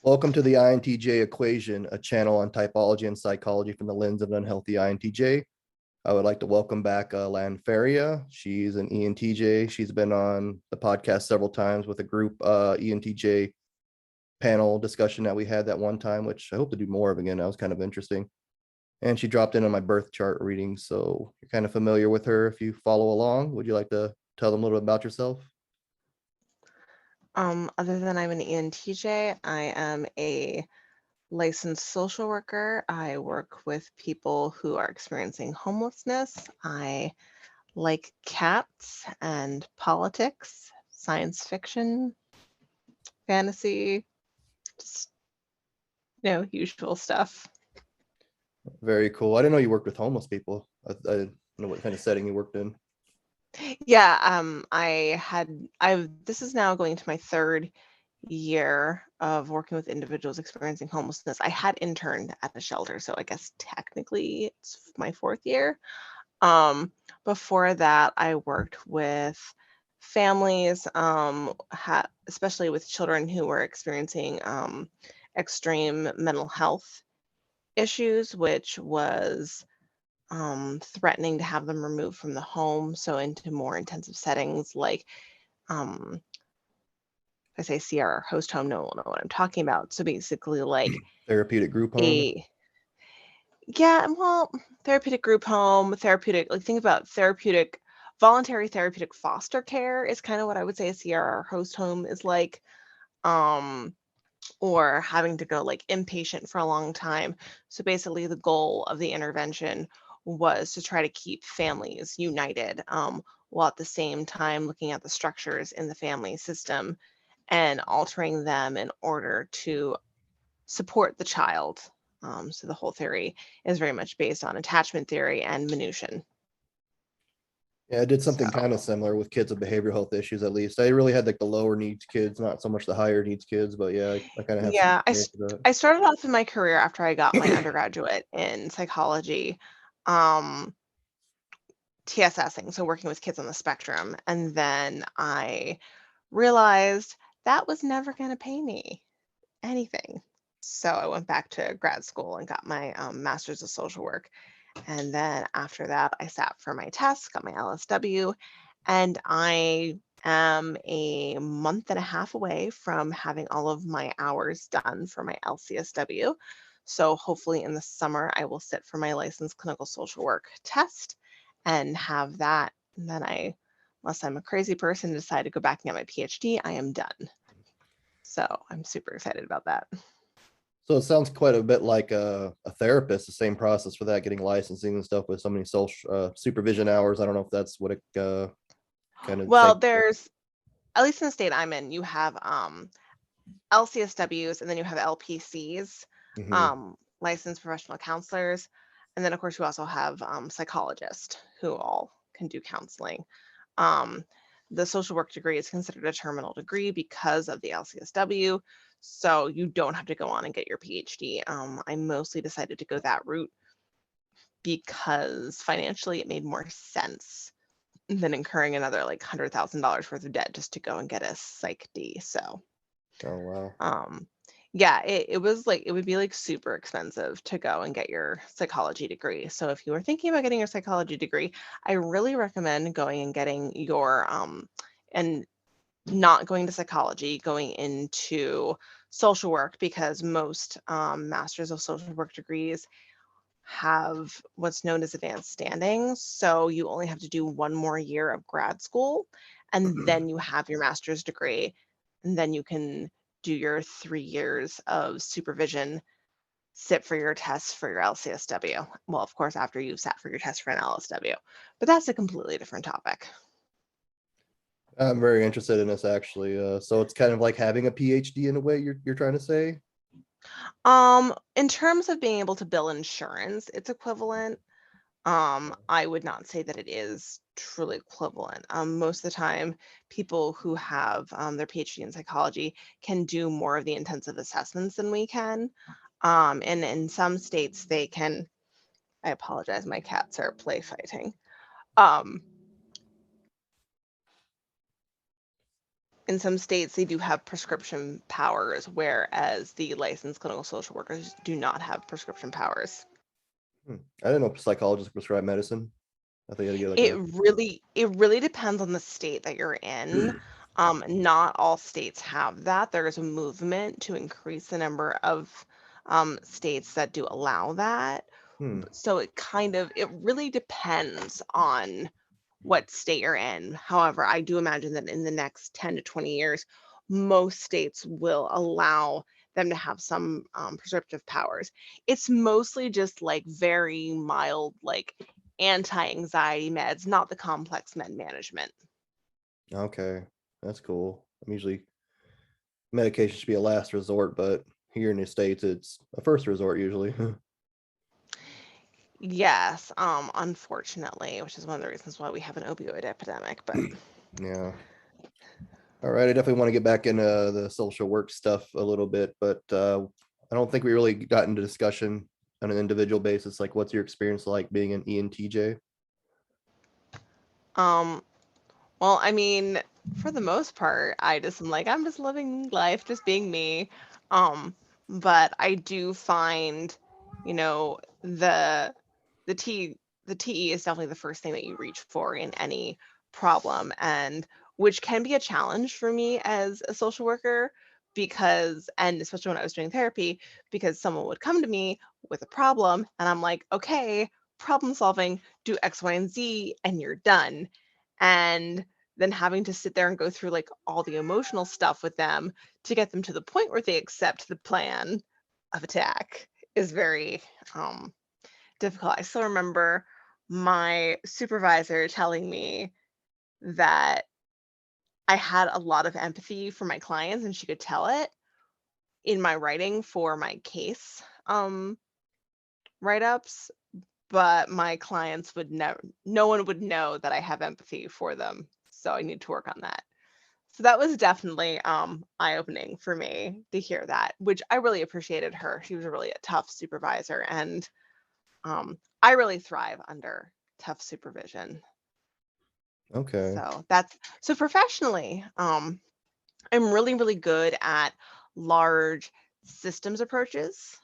Welcome to the INTJ Equation, a channel on typology and psychology from the lens of an unhealthy INTJ. I would like to welcome back Lanfairya. She's an ENTJ. She's been on the podcast several times with a group ENTJ panel discussion that we had that one time, which I hope to do more of again. That was kind of interesting. And she dropped in on my birth chart reading, so you're kind of familiar with her if you follow along. Would you like to tell them a little bit about yourself? Other than I'm an ENTJ, I am a licensed social worker. I work with people who are experiencing homelessness. I like cats and politics, science fiction, fantasy, just, usual stuff. Very cool. I didn't know you worked with homeless people. I didn't know what kind of setting you worked in. Yeah, this is now going to my third year of working with individuals experiencing homelessness. I had interned at a shelter, so I guess technically it's my fourth year. Before that, I worked with families, especially with children who were experiencing extreme mental health issues, which was threatening to have them removed from the home, so into more intensive settings like I say CR host home, no one will know what I'm talking about. So basically like Therapeutic group home. Therapeutic group home, think about voluntary therapeutic foster care is kind of what I would say a CR host home is like, or having to go like inpatient for a long time. So basically the goal of the intervention was to try to keep families united, while at the same time looking at the structures in the family system and altering them in order to support the child. So the whole theory is very much based on attachment theory and Minutian. Yeah, I did something kind of similar with kids with behavioral health issues, at least. I really had like the lower needs kids, not so much the higher needs kids, but yeah, I kind of have some experience with that. I started off in my career after I got my undergraduate in psychology, TSSing, so working with kids on the spectrum. And then I realized that was never going to pay me anything. So I went back to grad school and got my master's of social work. And then after that, I sat for my test, got my LSW, and I am a month and a half away from having all of my hours done for my LCSW. So hopefully in the summer, I will sit for my licensed clinical social work test and have that. And then unless I'm a crazy person, decide to go back and get my PhD, I am done. So I'm super excited about that. So it sounds quite a bit like a therapist, the same process for that, getting licensing and stuff with so many social supervision hours. I don't know if that's what it kind of. Well, there's, at least in the state I'm in, you have LCSWs and then you have LPCs, licensed professional counselors. And then of course you also have psychologists who all can do counseling. The social work degree is considered a terminal degree because of the LCSW. So you don't have to go on and get your PhD. I mostly decided to go that route because financially it made more sense than incurring another like $100,000 worth of debt just to go and get a Psych D. So, oh wow, yeah, it was like it would be like super expensive to go and get your psychology degree. So if you were thinking about getting your psychology degree, I really recommend going and getting your and not going to psychology, going into social work, because most masters of social work degrees have what's known as advanced standing. So you only have to do one more year of grad school and then you have your master's degree, and then you can do your 3 years of supervision, sit for your tests for your LCSW. Well, of course, after you've sat for your test for an LSW, but that's a completely different topic. I'm very interested in this actually. So it's kind of like having a PhD in a way you're trying to say. In terms of being able to bill insurance, it's equivalent. I would not say that it is truly equivalent. Most of the time, people who have their PhD in psychology can do more of the intensive assessments than we can. And in some states, they can. I apologize, my cats are play fighting. in some states they do have prescription powers, whereas the licensed clinical social workers do not have prescription powers. I didn't know psychologists prescribe medicine. I think I had to get like It really depends on the state that you're in. Not all states have that. There is a movement to increase the number of states that do allow that. Hmm. So it really depends on what state you're in. However, I do imagine that in the next 10 to 20 years, most states will allow them to have some prescriptive powers. It's mostly just like very mild, like anti-anxiety meds, not the complex med management. Okay, that's cool. I'm usually medication should be a last resort, but here in the States, it's a first resort usually. Yes, unfortunately, which is one of the reasons why we have an opioid epidemic, but Yeah. All right. I definitely want to get back into the social work stuff a little bit, but I don't think we really got into discussion on an individual basis. Like, what's your experience like being an ENTJ? um well, I mean, for the most part, I just am like, I'm just living life, just being me. But I do find, you know, the T the TE is definitely the first thing that you reach for in any problem, and which can be a challenge for me as a social worker because, and especially when I was doing therapy, because someone would come to me with a problem and I'm like, okay, problem solving, do X, Y, and Z, and you're done. And then having to sit there and go through like all the emotional stuff with them to get them to the point where they accept the plan of attack is very difficult. I still remember my supervisor telling me that I had a lot of empathy for my clients and she could tell it in my writing for my case write-ups, but my clients would never, no one would know that I have empathy for them. So I need to work on that. So that was definitely eye-opening for me to hear that, which I really appreciated her. She was really a tough supervisor, and I really thrive under tough supervision. Okay. So professionally, I'm really, really good at large systems approaches,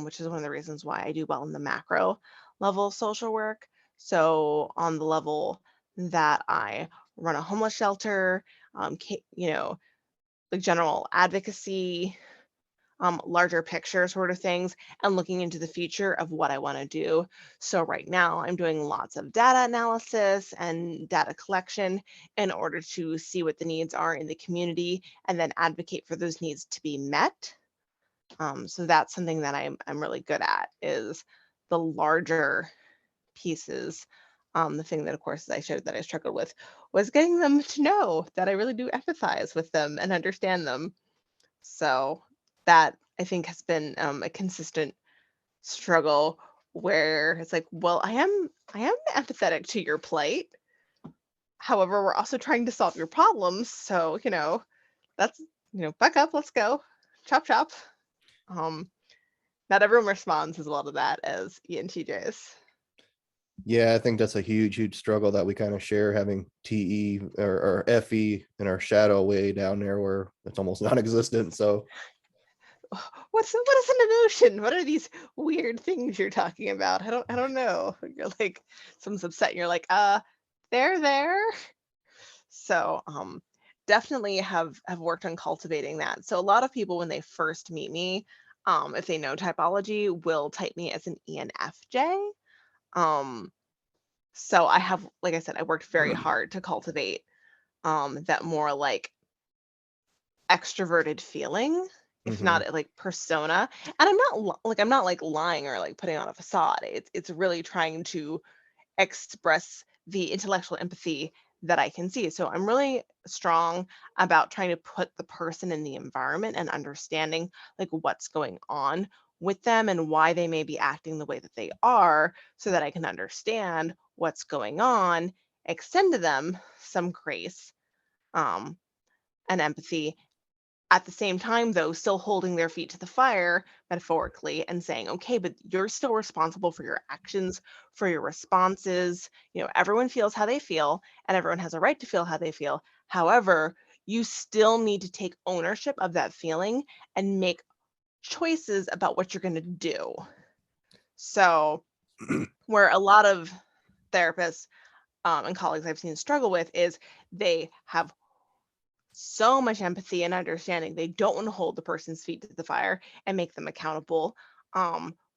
which is one of the reasons why I do well in the macro level social work. So on the level that I run a homeless shelter, like general advocacy, larger picture sort of things, and looking into the future of what I want to do. So right now I'm doing lots of data analysis and data collection in order to see what the needs are in the community and then advocate for those needs to be met. So that's something that I'm really good at, is the larger pieces. The thing that, of course, I showed that I struggled with was getting them to know that I really do empathize with them and understand them. So that I think has been a consistent struggle where it's like, well, I am empathetic to your plight. However, we're also trying to solve your problems. So, that's, back up, let's go. Chop chop. Um, Not everyone responds as well to that as ENTJs. Yeah, I think that's a huge, huge struggle that we kind of share, having TE or FE in our shadow way down there where it's almost non-existent. So What is an emotion? What are these weird things you're talking about? I don't know. You're like, someone's upset and you're like, they're there. So, definitely have worked on cultivating that. So a lot of people when they first meet me, if they know typology, will type me as an ENFJ. Um, so I have, like I said, I worked very hard to cultivate that more like extroverted feeling, if mhm. not like persona. And I'm not like lying or like putting on a facade. It's really trying to express the intellectual empathy that I can see. So I'm really strong about trying to put the person in the environment and understanding like what's going on with them and why they may be acting the way that they are so that I can understand what's going on, extend to them some grace um, and empathy, at the same time, though, still holding their feet to the fire, metaphorically, and saying, okay, but you're still responsible for your actions, for your responses. Everyone feels how they feel, and everyone has a right to feel how they feel. However, you still need to take ownership of that feeling and make choices about what you're going to do. So where a lot of therapists and colleagues I've seen struggle with is they have so much empathy and understanding. They don't want to hold the person's feet to the fire and make them accountable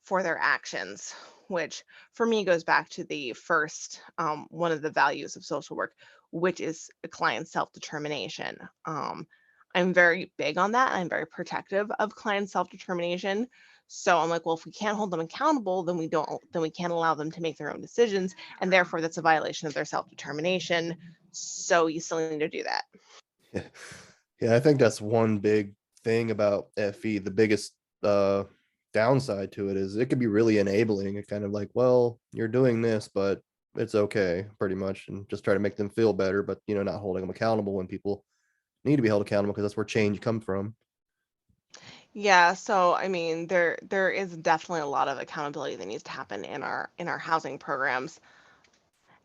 for their actions, which for me goes back to the first one of the values of social work, which is a client self-determination. I'm very big on that. I'm very protective of client self-determination. So I'm like, well, if we can't hold them accountable, then we can't allow them to make their own decisions, and therefore that's a violation of their self-determination. So you still need to do that. Yeah. Yeah, I think that's one big thing about FE. The biggest downside to it is it could be really enabling. It kind of like, well, you're doing this, but it's okay, pretty much, and just try to make them feel better, but not holding them accountable when people need to be held accountable, because that's where change comes from. Yeah, so I mean, there is definitely a lot of accountability that needs to happen in our housing programs.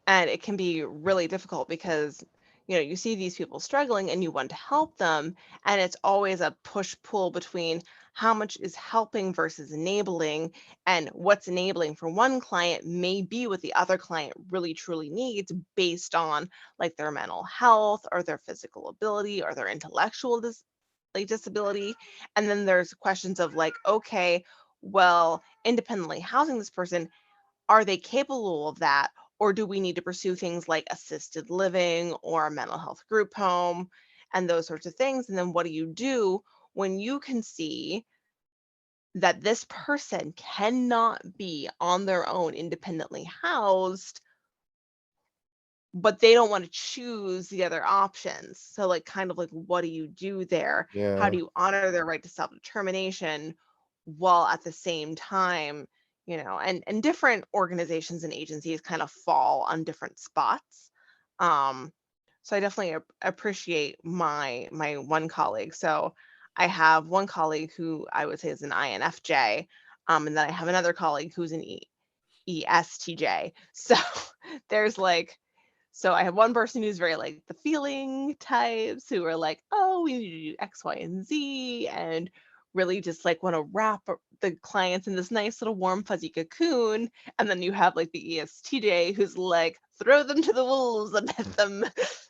And it can be really difficult because, you see these people struggling and you want to help them. And it's always a push-pull between how much is helping versus enabling. And what's enabling for one client may be what the other client really truly needs based on like their mental health or their physical ability or their intellectual disability. And then there's questions of like, okay, well, independently housing this person, are they capable of that? Or do we need to pursue things like assisted living or a mental health group home and those sorts of things? And then what do you do when you can see that this person cannot be on their own independently housed, but they don't want to choose the other options? So like kind of like, what do you do there? How Yeah. do you honor their right to self-determination while at the same time, and different organizations and agencies kind of fall on different spots. So I definitely appreciate my one colleague. So I have one colleague who I would say is an INFJ, and then I have another colleague who's an ESTJ. So there's like, so I have one person who's very like the feeling types who are like, oh, we need to do X, Y, and Z, and really just like want to wrap the clients in this nice little warm fuzzy cocoon. And then you have like the ESTJ who's like, throw them to the wolves and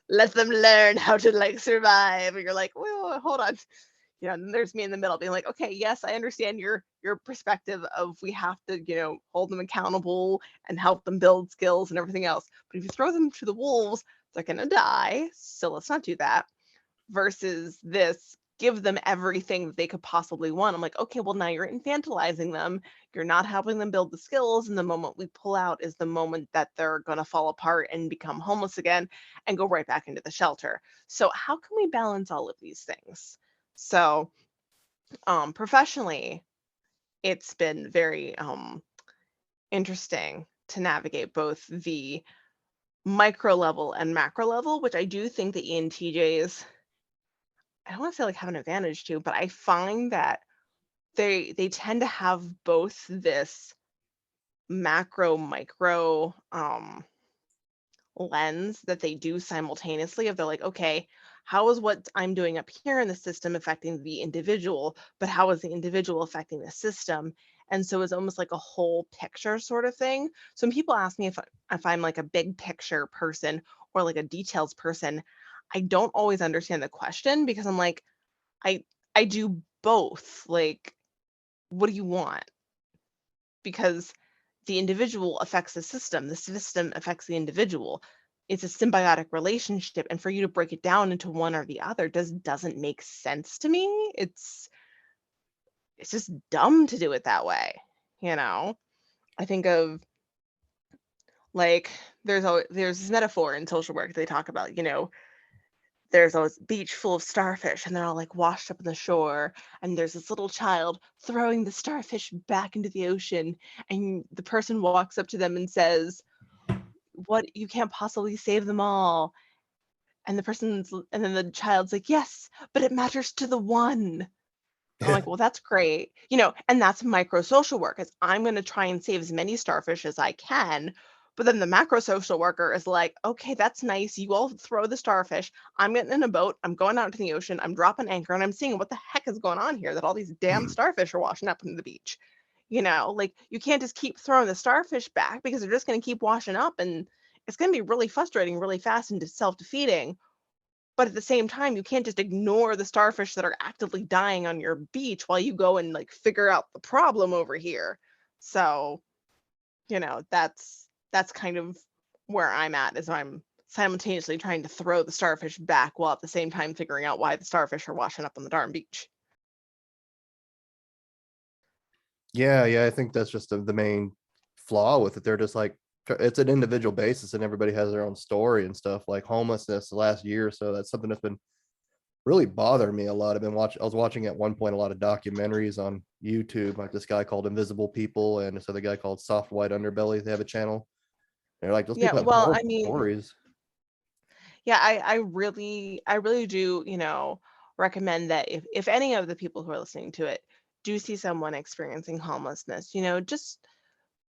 let them learn how to like survive. And you're like, well, hold on. And there's me in the middle being like, okay, yes, I understand your perspective of we have to, hold them accountable and help them build skills and everything else. But if you throw them to the wolves, they're gonna die. So let's not do that. Versus this, give them everything that they could possibly want. I'm like, okay, well now you're infantilizing them. You're not helping them build the skills. And the moment we pull out is the moment that they're gonna fall apart and become homeless again and go right back into the shelter. So how can we balance all of these things? So professionally, it's been very interesting to navigate both the micro level and macro level, which I do think the ENTJs, I don't want to say like have an advantage to, but I find that they tend to have both this macro micro lens that they do simultaneously of they're like, okay, how is what I'm doing up here in the system affecting the individual, but how is the individual affecting the system? And so it's almost like a whole picture sort of thing. So when people ask me if I'm like a big picture person or like a details person, I don't always understand the question because I'm like, I I do both. Like, what do you want? Because the individual affects the system affects the individual. It's a symbiotic relationship, and for you to break it down into one or the other doesn't make sense to me. It's just dumb to do it that way, you know? I think of like there's this metaphor in social work they talk about, there's a beach full of starfish and they're all like washed up on the shore, and there's this little child throwing the starfish back into the ocean, and the person walks up to them and says, what, you can't possibly save them all. And then the child's like, yes, but it matters to the one. I'm Yeah. like, well, that's great, and that's micro social work, is I'm going to try and save as many starfish as I can, But then the macro social worker is like, okay, that's nice. You all throw the starfish. I'm getting in a boat. I'm going out into the ocean. I'm dropping anchor and I'm seeing what the heck is going on here that all these damn starfish are washing up into the beach. Like you can't just keep throwing the starfish back because they're just going to keep washing up and it's going to be really frustrating, really fast and self-defeating. But at the same time, you can't just ignore the starfish that are actively dying on your beach while you go and like figure out the problem over here. So, that's kind of where I'm at, is I'm simultaneously trying to throw the starfish back while at the same time figuring out why the starfish are washing up on the darn beach. Yeah, I think that's just the main flaw with it. They're just like, it's an individual basis and everybody has their own story and stuff. Like homelessness the last year or so, that's something that's been really bothering me a lot. I was watching at one point a lot of documentaries on YouTube, like this guy called Invisible People and this other guy called Soft White Underbelly. They have a channel. They're like, those Yeah, people have well, I horrible mean, stories. yeah, I really do, recommend that if any of the people who are listening to it do see someone experiencing homelessness, just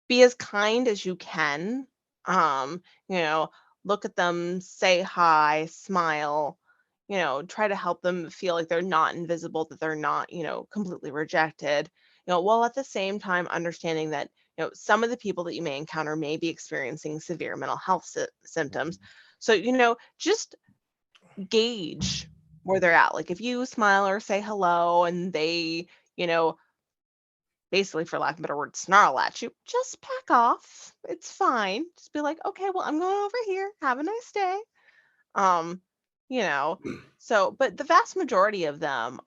be as kind as you can. Um, you know, Look at them, say hi, smile, try to help them feel like they're not invisible, that they're not, completely rejected, while at the same time understanding that, some of the people that you may encounter may be experiencing severe mental health symptoms. So, just gauge where they're at. Like if you smile or say hello and they, you know, basically, for lack of a better word, snarl at you, just back off. It's fine. Just be like, okay, well, I'm going over here. Have a nice day. Um, you know, but the vast majority of them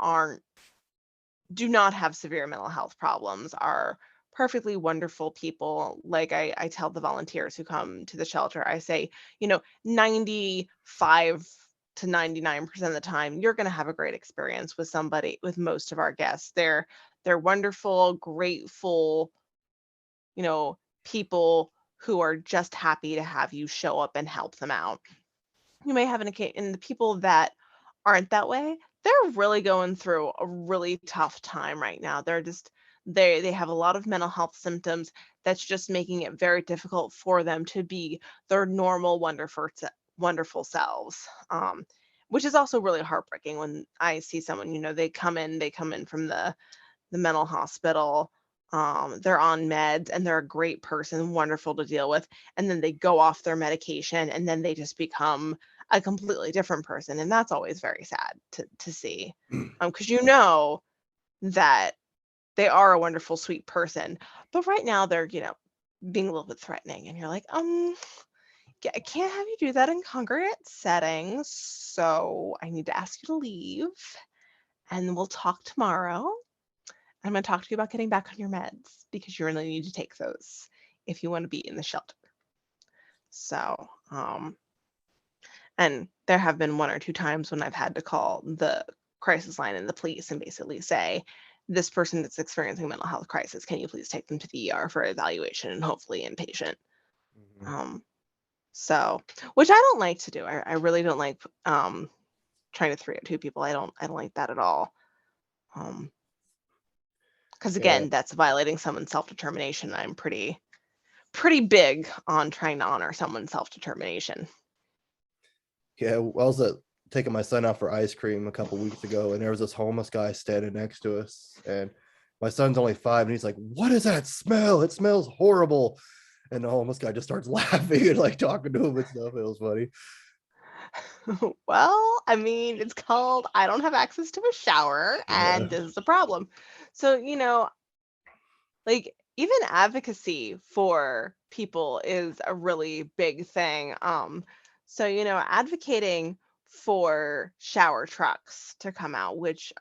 do not have severe mental health problems, are perfectly wonderful people. Like I tell the volunteers who come to the shelter, I say, 95 to 99% of the time, you're going to have a great experience with most of our guests. They're wonderful, grateful, you know, people who are just happy to have you show up and help them out. You may have an occasion, and the people that aren't that way, they're really going through a really tough time right now. They have a lot of mental health symptoms that's just making it very difficult for them to be their normal, wonderful selves. Which is also really heartbreaking when I see someone, they come in from the mental hospital. They're on meds and they're a great person, wonderful to deal with. And then they go off their medication and then they just become a completely different person. And that's always very sad to see. Because that they are a wonderful, sweet person. But right now they're, being a little bit threatening. And you're like, I can't have you do that in congregate settings. So I need to ask you to leave and we'll talk tomorrow. I'm going to talk to you about getting back on your meds because you really need to take those if you want to be in the shelter. So, and there have been one or two times when I've had to call the crisis line and the police and basically say, this person that's experiencing mental health crisis, can you please take them to the ER for evaluation and hopefully inpatient? Mhm. So, which I don't like to do. I really don't like trying to 302 people. I don't like that at all. Because Yeah. again, that's violating someone's self-determination. I'm pretty big on trying to honor someone's self-determination. Yeah, I was taking my son out for ice cream a couple weeks ago, and there was this homeless guy standing next to us. And my son's only 5, and he's like, "What is that smell? It smells horrible." And the homeless guy just starts laughing and like talking to him and stuff. It was funny. Well, I mean, it's called I don't have access to a shower, Yeah. and this is a problem. So, like even advocacy for people is a really big thing. So, advocating for shower trucks to come out, which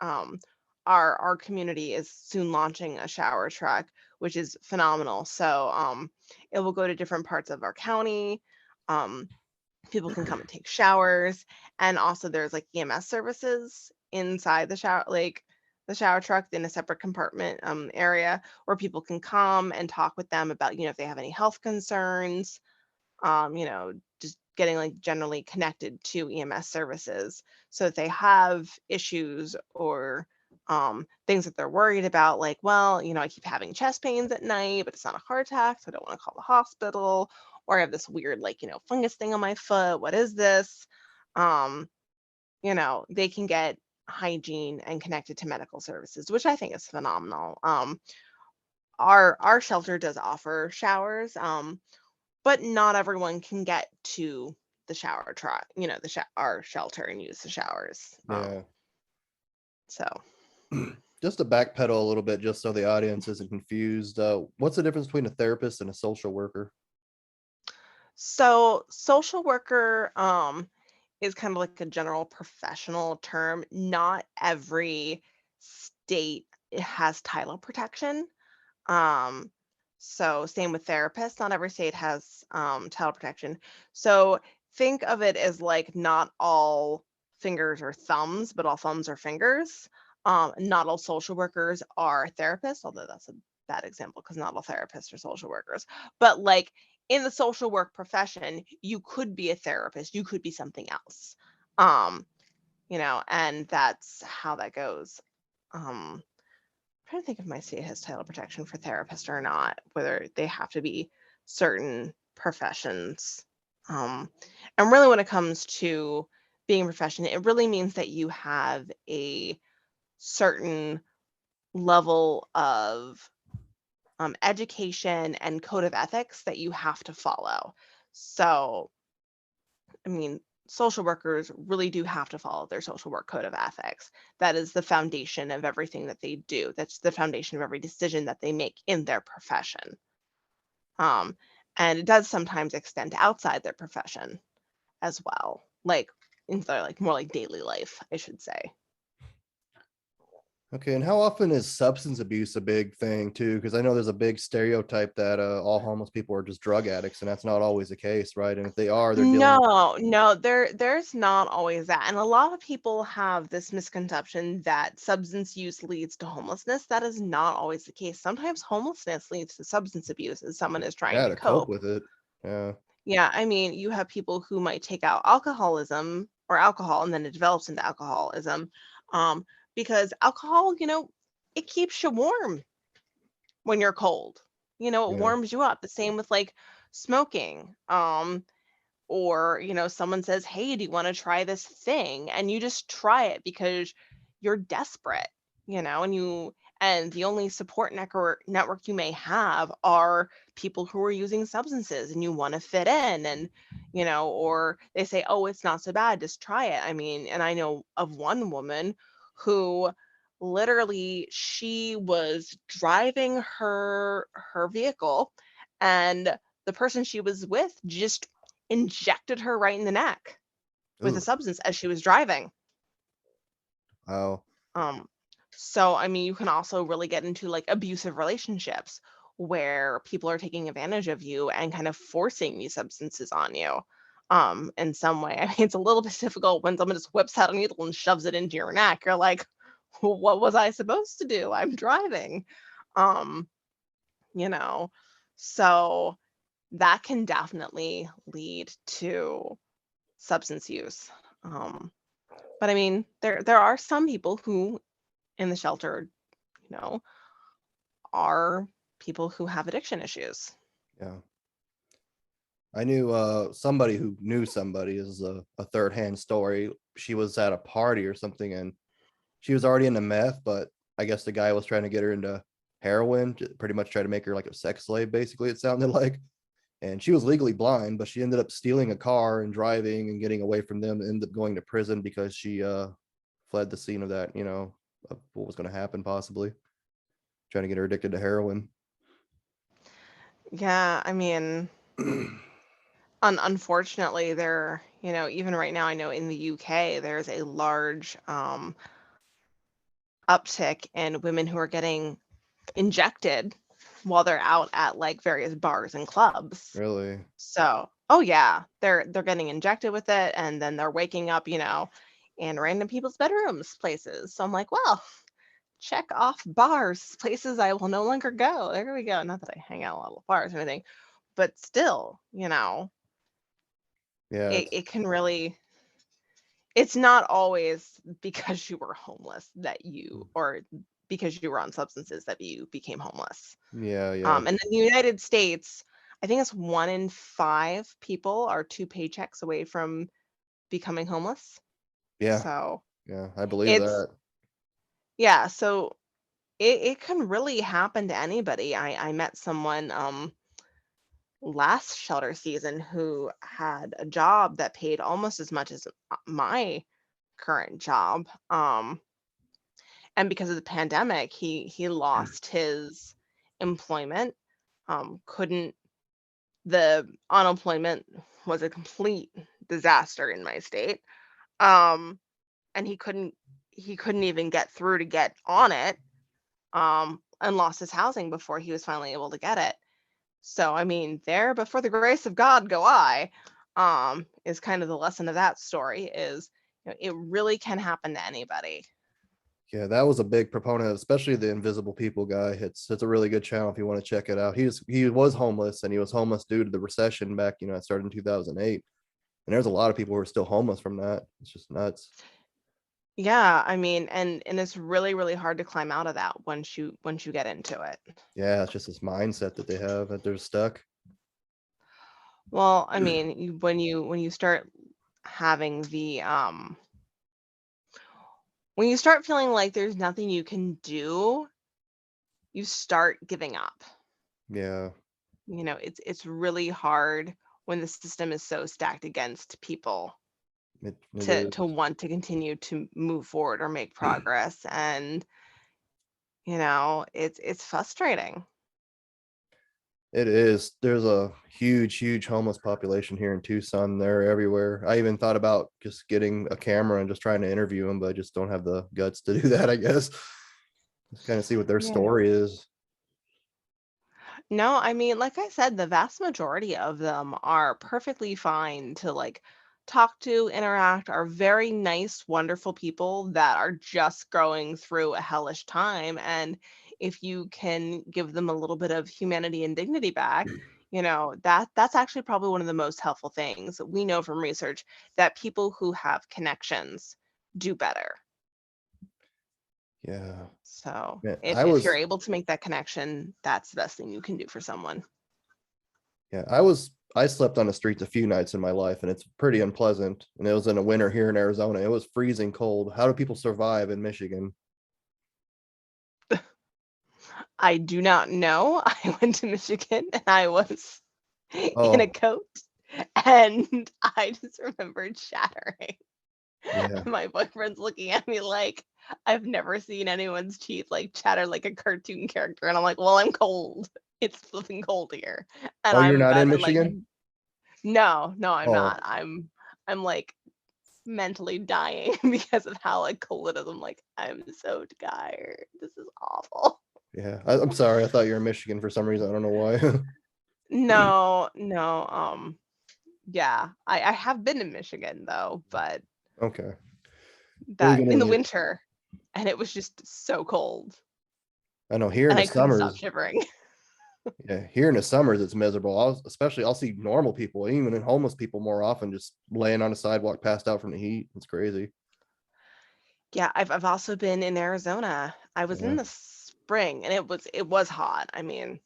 our community is soon launching a shower truck, which is phenomenal. So, it will go to different parts of our county. Um, People can come and take showers, and also there's like EMS services inside the shower truck in a separate compartment area where people can come and talk with them about if they have any health concerns, just getting like generally connected to EMS services so if they have issues or things that they're worried about, like, well, I keep having chest pains at night, but it's not a heart attack, so I don't want to call the hospital, or I have this weird, like, fungus thing on my foot. What is this? Um, they can get hygiene and connected to medical services, which I think is phenomenal. Our shelter does offer showers, but not everyone can get to the shower our shelter and use the showers. Yeah. So Just to backpedal a little bit, just so the audience isn't confused, what's the difference between a therapist and a social worker? social worker is kind of like a general professional term. Not every state has title protection. Um, so same with therapists. Not every state has title protection. So think of it as like not all fingers are thumbs, but all thumbs are fingers. Not all social workers are therapists, although that's a bad example because not all therapists are social workers. But like in the social work profession, you could be a therapist, you could be something else. Um, and that's how that goes. I'm trying to think if my state has title protection for therapists or not, whether they have to be certain professions. And really, when it comes to being a profession, it really means that you have a certain level of education and code of ethics that you have to follow. So, I mean, social workers really do have to follow their social work code of ethics. That is the foundation of everything that they do. That's the foundation of every decision that they make in their profession. Um, and it does sometimes extend outside their profession as well, like into their like more like daily life, I should say. Okay, and how often is substance abuse a big thing too? Because I know there's a big stereotype that all homeless people are just drug addicts, and that's not always the case, right? And if they are, they're dealing with. No, there's not always that. And a lot of people have this misconception that substance use leads to homelessness. That is not always the case. Sometimes homelessness leads to substance abuse as someone is trying Yeah, to to cope cope. with it. Yeah, Yeah, I mean, you have people who might take out alcoholism or alcohol and then it develops into alcoholism. Um, because alcohol, it keeps you warm when you're cold. It yeah, warms you up. The same with like smoking. Or someone says, hey, do you want to try this thing, and you just try it because you're desperate, and the only support network you may have are people who are using substances and you want to fit in, and or they say, oh, it's not so bad, just try it. I mean, and I know of one woman who literally she was driving her vehicle, and the person she was with just injected her right in the neck with a ooh, substance as she was driving. wow, Um, so I mean, you can also really get into like abusive relationships where people are taking advantage of you and kind of forcing these substances on you. In some way. I mean, it's a little bit difficult when someone just whips out a needle and shoves it into your neck. You're like, what was I supposed to do? I'm driving. Um, you know, so that can definitely lead to substance use. Um, but I mean, there are some people who in the shelter, you know, are people who have addiction issues. yeah. I knew somebody who knew somebody. This is a third-hand story. She was at a party or something, and she was already into meth, but I guess the guy was trying to get her into heroin, pretty much try to make her like a sex slave, basically, it sounded like. And she was legally blind, but she ended up stealing a car and driving and getting away from them, and ended up going to prison because she fled the scene of that, of what was going to happen, possibly trying to get her addicted to heroin. Yeah, I mean, unfortunately, even right now, I know in the UK, there's a large uptick in women who are getting injected while they're out at like various bars and clubs. Really? So, oh yeah, they're getting injected with it, and then they're waking up, in random people's bedrooms, places. So I'm like, well, check off bars, places I will no longer go. There we go. Not that I hang out a lot of bars or anything, but still, Yeah, it can really. It's not always because you were homeless that you, or because you were on substances that you became homeless. yeah, yeah. And in the United States, I think it's 1 in 5 people are 2 paychecks away from becoming homeless. Yeah, So yeah, I believe it's that. yeah, so it can really happen to anybody. I met someone last shelter season who had a job that paid almost as much as my current job. And because of the pandemic, he lost his employment. Couldn't The unemployment was a complete disaster in my state. Um, and he couldn't even get through to get on it. And lost his housing before he was finally able to get it. So I mean, there, but for the grace of God go I, is kind of the lesson of that story is, it really can happen to anybody. Yeah, that was a big proponent, especially the Invisible People guy. It's a really good channel if you want to check it out. He was homeless, and he was homeless due to the recession back, it started in 2008. And there's a lot of people who are still homeless from that. It's just nuts. Yeah, I mean, and it's really, really hard to climb out of that once you get into it. Yeah, it's just this mindset that they have that they're stuck. Well, I mean, when you start having when you start feeling like there's nothing you can do, you start giving up. Yeah, It's really hard when the system is so stacked against people it to is. want to continue to move forward or make progress. And it's frustrating. It is. There's a huge homeless population here in Tucson. They're everywhere. I even thought about just getting a camera and just trying to interview them, but I just don't have the guts to do that, I guess. Just kind of see what their Yeah. story is. No, I mean, like I said, the vast majority of them are perfectly fine to like talk to, interact, are very nice, wonderful people that are just going through a hellish time. And if you can give them a little bit of humanity and dignity back, that's actually probably one of the most helpful things. We know from research that people who have connections do better. Yeah. So Yeah. if you're able to make that connection, that's the best thing you can do for someone. I slept on the streets a few nights in my life, and it's pretty unpleasant. And it was in the winter here in Arizona. It was freezing cold. How do people survive in Michigan? I do not know. I went to Michigan and I was in a Oh, coat and I just remembered shattering. yeah. And my boyfriend's looking at me like I've never seen anyone's teeth like chatter like a cartoon character. And I'm like, well, I'm cold. It's flipping cold here. And Oh, you're I'm not in I've been like, Michigan? no, no, I'm Oh, not. I'm like mentally dying because of how like cold it is. I'm like, I'm so tired. This is awful. yeah. I'm sorry. I thought you were in Michigan for some reason. I don't know why. No, no, yeah, I have been in Michigan though, but Okay. What are that you in gonna the do? winter, and it was just so cold, I know here in and the I couldn't stop summers. shivering. Yeah, here in the summers it's miserable. I'll see normal people, even in homeless people, more often just laying on the sidewalk, passed out from the heat. It's crazy. Yeah, I've also been in Arizona. I was Yeah, in the spring, and it was hot. I mean,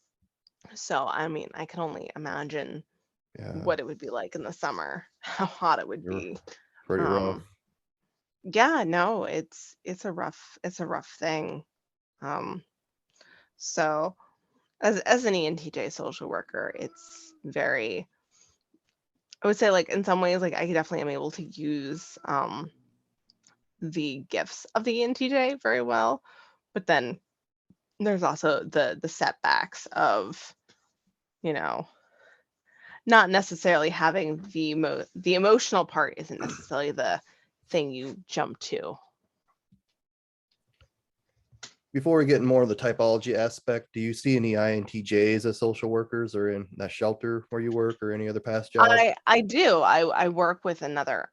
so I mean, I can only imagine yeah, what it would be like in the summer, how hot it would you're be. pretty rough. Um, yeah, no, it's a rough thing. Um, so as an ENTJ social worker, it's very I would say, like, in some ways, like, I definitely am able to use, the gifts of the ENTJ very well, but then there's also the setbacks of, you know, not necessarily having the emotional part isn't necessarily the thing you jump to. Before we get more of the typology aspect, do you see any INTJs as social workers or in that shelter where you work or any other past jobs? I do. I work with another,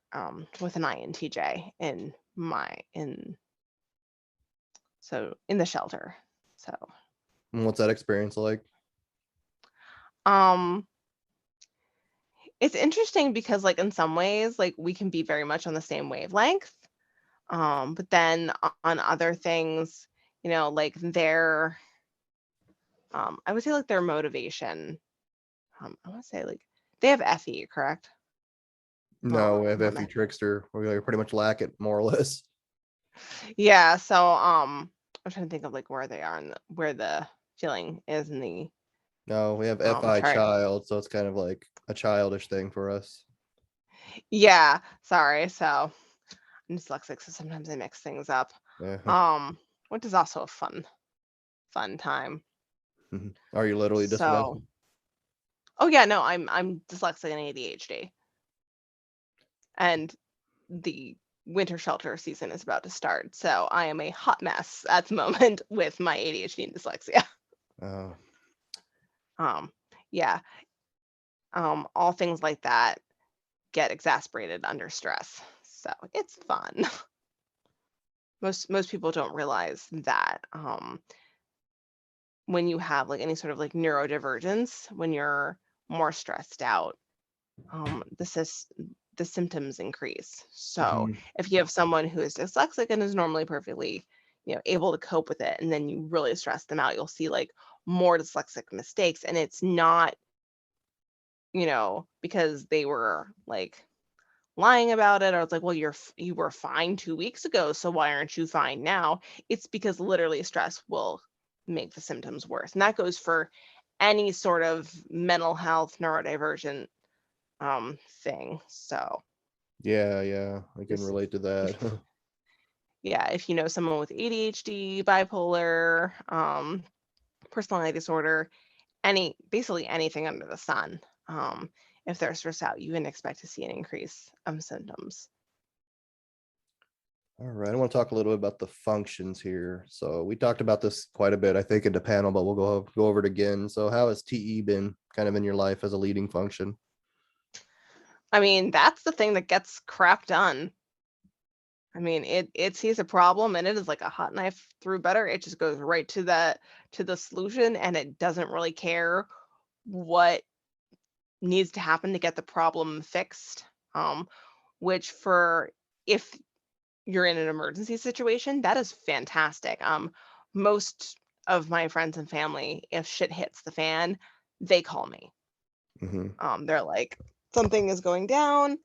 with an INTJ in the shelter. So, And what's that experience like? um it's interesting because, like, in some ways, like, we can be very much on the same wavelength, but then on other things, like, I would say, like, their motivation, I want to say like they have FE, correct? No, we have Not FE Trickster. We pretty much lack it more or less. Yeah, so I'm trying to think of like where they are and where the feeling is in the No, we have FI chart. Child, so it's kind of like a childish thing for us. Yeah, sorry. So I'm dyslexic, so sometimes I mix things up. Yeah. Which is also a fun time. Are you literally So, dyslexic? oh yeah, no, I'm dyslexic and ADHD, and the winter shelter season is about to start. So I am a hot mess at the moment with my ADHD and dyslexia. Oh, Um, yeah, all things like that get exasperated under stress. So it's fun. Most people don't realize that when you have like any sort of like neurodivergence, when you're more stressed out, the symptoms increase. So mhm. if you have someone who is dyslexic and is normally perfectly, able to cope with it, and then you really stress them out, you'll see like more dyslexic mistakes, and it's not, because they were like lying about it, or it's like, well, you were fine 2 weeks ago, so why aren't you fine now? It's because literally stress will make the symptoms worse, and that goes for any sort of mental health neurodivergent thing. So Yeah, I can just relate to that. yeah, if you know someone with ADHD, bipolar, personality disorder, basically anything under the sun, if they're stressed out, you can expect to see an increase of symptoms. All right, I want to talk a little bit about the functions here. So we talked about this quite a bit, I think, in the panel, but we'll go over it again. So how has TE been kind of in your life as a leading function? I mean, that's the thing that gets crap done. I mean, it sees a problem and it is like a hot knife through butter. It just goes right to the solution, and it doesn't really care what needs to happen to get the problem fixed. Which for if you're in an emergency situation, that is fantastic. Most of my friends and family, if shit hits the fan, they call me. Hmm. They're like, something is going down.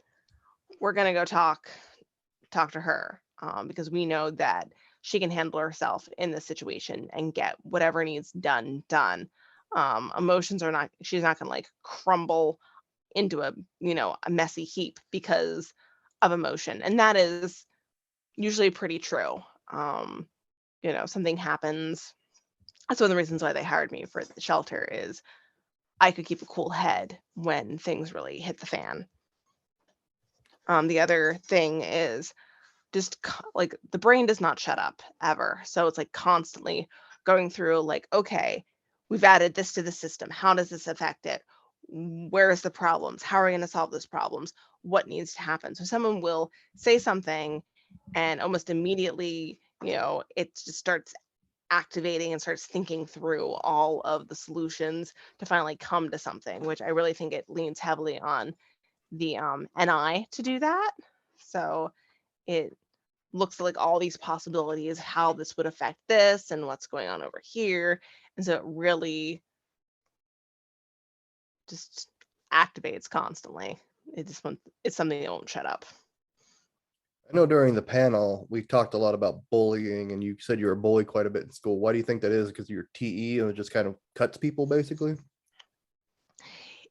We're gonna go talk to her, because we know that she can handle herself in this situation and get whatever needs done. Emotions are not, she's not gonna like crumble into a messy heap because of emotion, and that is usually pretty true. Something happens. That's one of the reasons why they hired me for the shelter, is I could keep a cool head when things really hit the fan. The other thing is just like the brain does not shut up ever. So it's like constantly going through like, okay, we've added this to the system. How does this affect it? Where is the problems? How are we going to solve those problems? What needs to happen? So someone will say something, and almost immediately, it just starts activating and starts thinking through all of the solutions to finally come to something, which I really think it leans heavily on the NI to do that. So it looks like all these possibilities, how this would affect this and what's going on over here. And so it really just activates constantly. It's something that won't shut up. I know during the panel we talked a lot about bullying, and you said you were bullied quite a bit in school. Why do you think that is? Because you're TE and it just kind of cuts people, basically.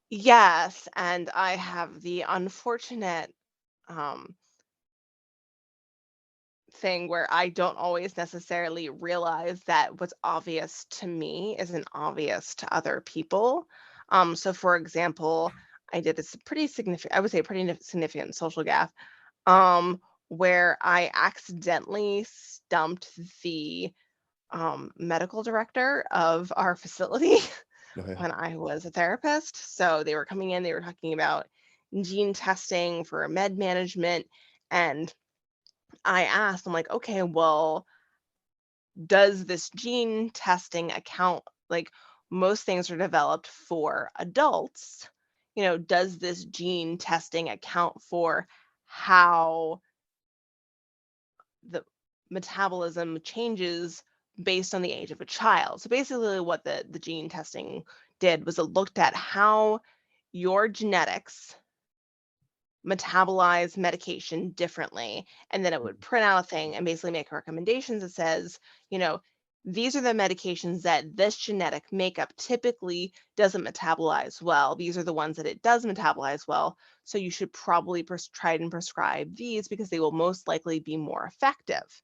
Yes, and I have the unfortunate um, thing where I don't always necessarily realize that what's obvious to me isn't obvious to other people. So for example, I did pretty significant, I would say pretty significant social gaffe, where I accidentally stumped the medical director of our facility Oh, yeah. when I was a therapist. So they were coming in, they were talking about gene testing for med management, and I asked, I'm like, okay, well, does this gene testing account, like most things are developed for adults, does this gene testing account for how the metabolism changes based on the age of a child? So basically what the gene testing did was it looked at how your genetics metabolize medication differently, and then it would print out a thing and basically make recommendations that says, these are the medications that this genetic makeup typically doesn't metabolize well. These are the ones that it does metabolize well. So you should probably try and prescribe these because they will most likely be more effective.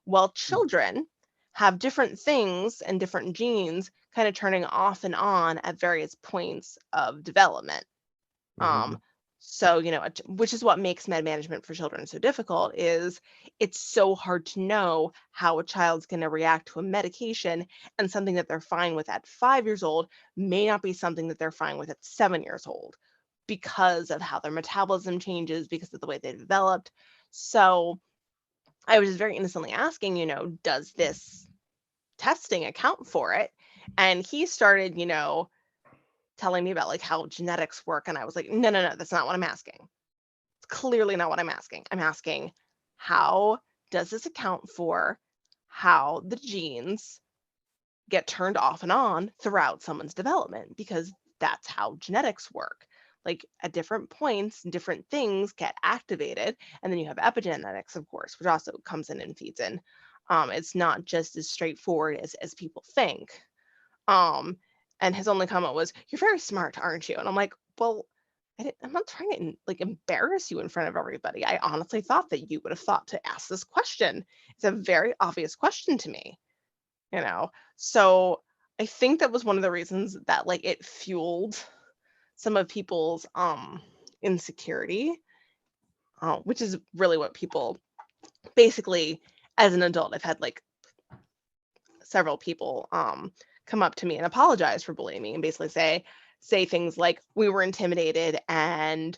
Well, children have different things and different genes kind of turning off and on at various points of development. Mhm. So, which is what makes med management for children so difficult is it's so hard to know how a child's going to react to a medication, and something that they're fine with at 5 years old may not be something that they're fine with at 7 years old because of how their metabolism changes, because of the way they developed. So I was just very innocently asking, does this testing account for it? And he started, telling me about like how genetics work. And I was like, no, no, no, that's not what I'm asking. It's clearly not what I'm asking. I'm asking, how does this account for how the genes get turned off and on throughout someone's development? Because that's how genetics work. Like at different points, different things get activated. And then you have epigenetics, of course, which also comes in and feeds in. It's not just as straightforward as people think. Um, and his only comment was, "You're very smart, aren't you?" And I'm like, "Well, I'm not trying to like embarrass you in front of everybody. I honestly thought that you would have thought to ask this question. It's a very obvious question to me, you know." So I think that was one of the reasons that like it fueled some of people's insecurity, which is really what people basically as an adult. I've had like several people come up to me and apologize for bullying me and basically say things like we were intimidated and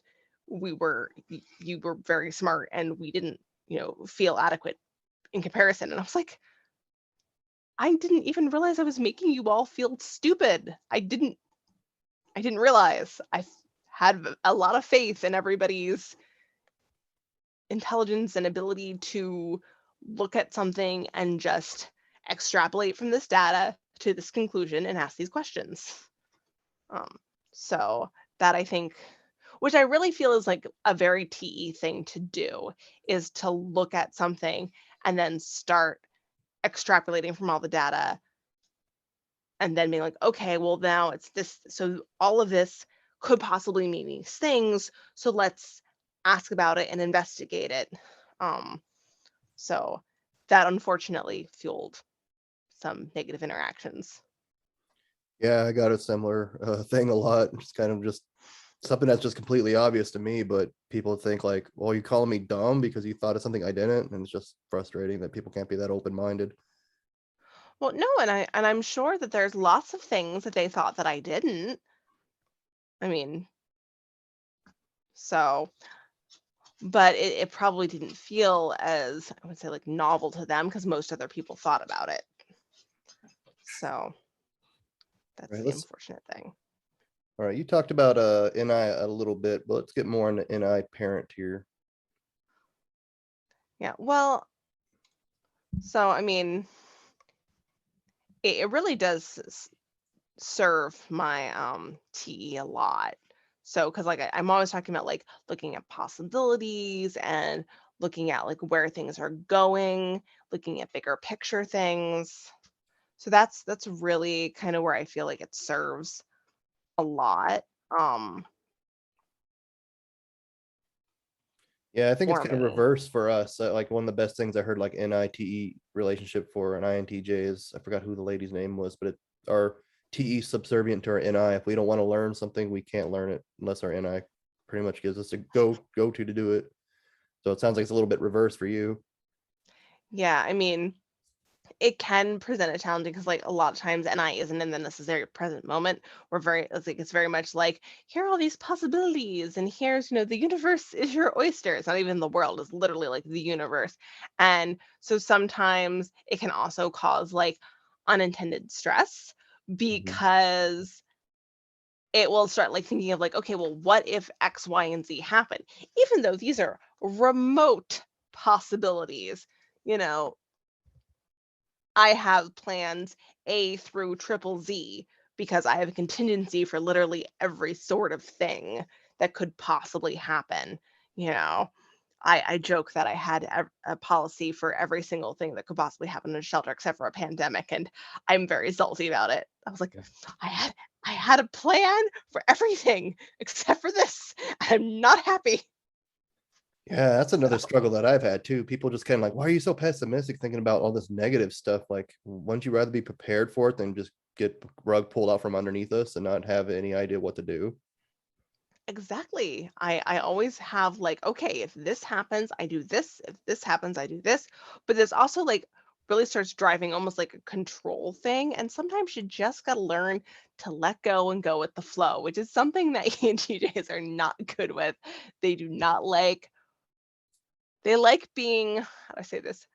you were very smart and we didn't feel adequate in comparison. And I was like, I didn't even realize I was making you all feel stupid. I didn't realize. Had a lot of faith in everybody's intelligence and ability to look at something and just extrapolate from this data to this conclusion and ask these questions. Um, so that I think, which I really feel is like a very TE thing to do, is to look at something and then start extrapolating from all the data and then being like, okay, well, now it's this. So all of this could possibly mean these things. So let's ask about it and investigate it. Um, so that unfortunately fueled some negative interactions. Yeah, I got a similar thing a lot. It's kind of just something that's just completely obvious to me, but people think like, well, you calling me dumb because you thought of something I didn't, and it's just frustrating that people can't be that open-minded. Well, no, and I'm sure that there's lots of things that they thought that I didn't. I mean, so, but it probably didn't feel as, I would say, like novel to them because most other people thought about it. So All that's right, the let's. unfortunate thing. All right, you talked about NI a little bit, but let's get more into NI parent here. Yeah. Well, so I mean, it really does serve my TE a lot. So, because like I'm always talking about like looking at possibilities and looking at like where things are going, looking at bigger picture things. So that's really kind of where I feel like it serves a lot um Yeah, I think it's for kind of me. reverse for us. Like one of the best things I heard, like NITE relationship for an INTJ is, I forgot who the lady's name was, but our TE subservient to our NI. If we don't want to learn something, we can't learn it unless our NI pretty much gives us a go to do it. So it sounds like it's a little bit reverse for you. Yeah, I mean, it can present a challenge because like a lot of times NI isn't in the necessary present moment. It's very much like here are all these possibilities and here's the universe is your oyster. It's not even the world, it's literally like the universe. And so sometimes it can also cause like unintended stress Mhm. because it will start like thinking of like, okay, well, what if X, Y, and Z happen? Even though these are remote possibilities, you know, I have plans A through triple Z, because I have a contingency for literally every sort of thing that could possibly happen. You know, I joke that I had a policy for every single thing that could possibly happen in a shelter except for a pandemic, and I'm very salty about it. I was like, Yeah. I had a plan for everything except for this. I'm not happy. Yeah, that's another So, struggle that I've had too. People just kind of like, why are you so pessimistic thinking about all this negative stuff? Like, wouldn't you rather be prepared for it than just get rug pulled out from underneath us and not have any idea what to do? exactly. I always have like, okay, if this happens, I do this. If this happens, I do this. But there's also like really starts driving almost like a control thing. And sometimes you just gotta learn to let go and go with the flow, which is something that ENTJs are not good with. They do not like, they like being, how do I say this?